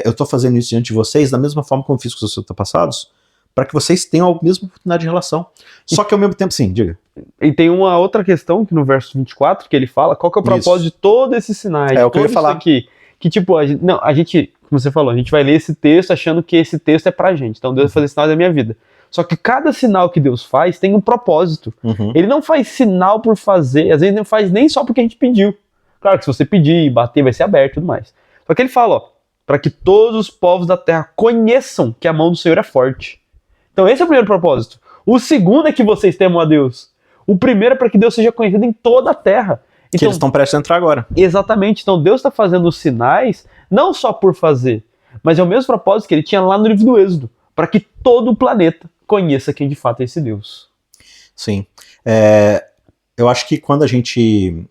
eu estou fazendo isso diante de vocês da mesma forma como eu fiz com os seus antepassados, para que vocês tenham a mesma oportunidade de relação. Só que ao mesmo tempo, sim, diga. E tem uma outra questão que no verso 24, que ele fala, qual que é o propósito de todos esses sinais, eu queria falar aqui, que tipo, a gente, como você falou, a gente vai ler esse texto achando que esse texto é pra gente, então Deus vai fazer sinal da minha vida. Só que cada sinal que Deus faz tem um propósito. Ele não faz sinal por fazer, às vezes não faz nem só porque a gente pediu. Claro que se você pedir e bater, vai ser aberto e tudo mais. Só que ele fala, ó, para que todos os povos da terra conheçam que a mão do Senhor é forte. Então esse é o primeiro propósito. O segundo é que vocês temam a Deus. O primeiro é para que Deus seja conhecido em toda a terra. Então, que eles estão prestes a entrar agora. Exatamente. Então Deus está fazendo os sinais, não só por fazer, mas é o mesmo propósito que ele tinha lá no livro do Êxodo, para que todo o planeta conheça quem de fato é esse Deus. Sim. Eu acho que quando a gente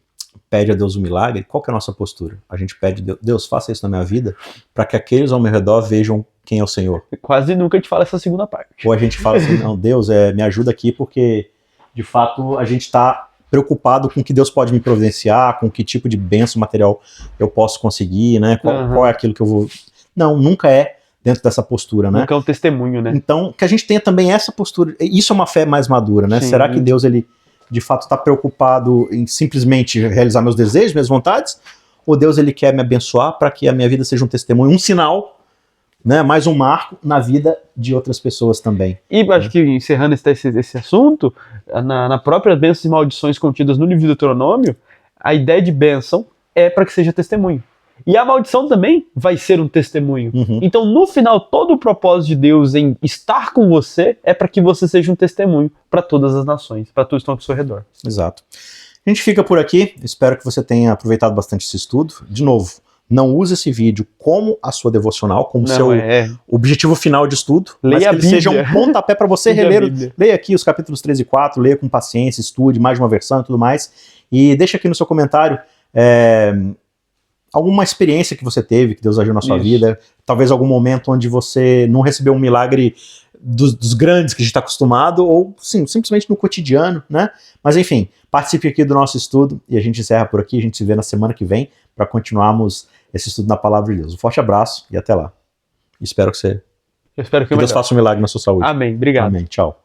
pede a Deus um milagre, qual que é a nossa postura? A gente pede, Deus, faça isso na minha vida, para que aqueles ao meu redor vejam quem é o Senhor. Quase nunca a gente fala essa segunda parte. Ou a gente fala assim, não, Deus, me ajuda aqui, porque de fato a gente está preocupado com o que Deus pode me providenciar, com que tipo de bênção material eu posso conseguir, né? Qual é aquilo que eu vou... Não, nunca é dentro dessa postura, né? Nunca é um testemunho, né? Então, que a gente tenha também essa postura. Isso é uma fé mais madura, né? Sim. Será que Deus, ele de fato está preocupado em simplesmente realizar meus desejos, minhas vontades? Ou Deus, ele quer me abençoar para que a minha vida seja um testemunho, um sinal, né? Mais um marco na vida de outras pessoas também. E acho que encerrando esse assunto, na própria bênçãos e maldições contidas no livro do Deuteronômio, a ideia de bênção é para que seja testemunho. E a maldição também vai ser um testemunho. Então, no final, todo o propósito de Deus em estar com você é para que você seja um testemunho para todas as nações, para todos que estão ao seu redor. Exato. A gente fica por aqui. Espero que você tenha aproveitado bastante esse estudo. De novo, não use esse vídeo como a sua devocional, como seu objetivo final de estudo, leia, mas que ele seja um pontapé para você reler. Leia aqui os capítulos 3 e 4, leia com paciência, estude mais de uma versão e tudo mais. E deixa aqui no seu comentário alguma experiência que você teve, que Deus agiu na sua vida, talvez algum momento onde você não recebeu um milagre dos grandes que a gente está acostumado, ou sim, simplesmente no cotidiano, né? Mas enfim, participe aqui do nosso estudo e a gente encerra por aqui, a gente se vê na semana que vem para continuarmos esse estudo na Palavra de Deus. Um forte abraço e até lá. Espero que Deus faça um milagre na sua saúde. Amém. Obrigado. Amém. Tchau.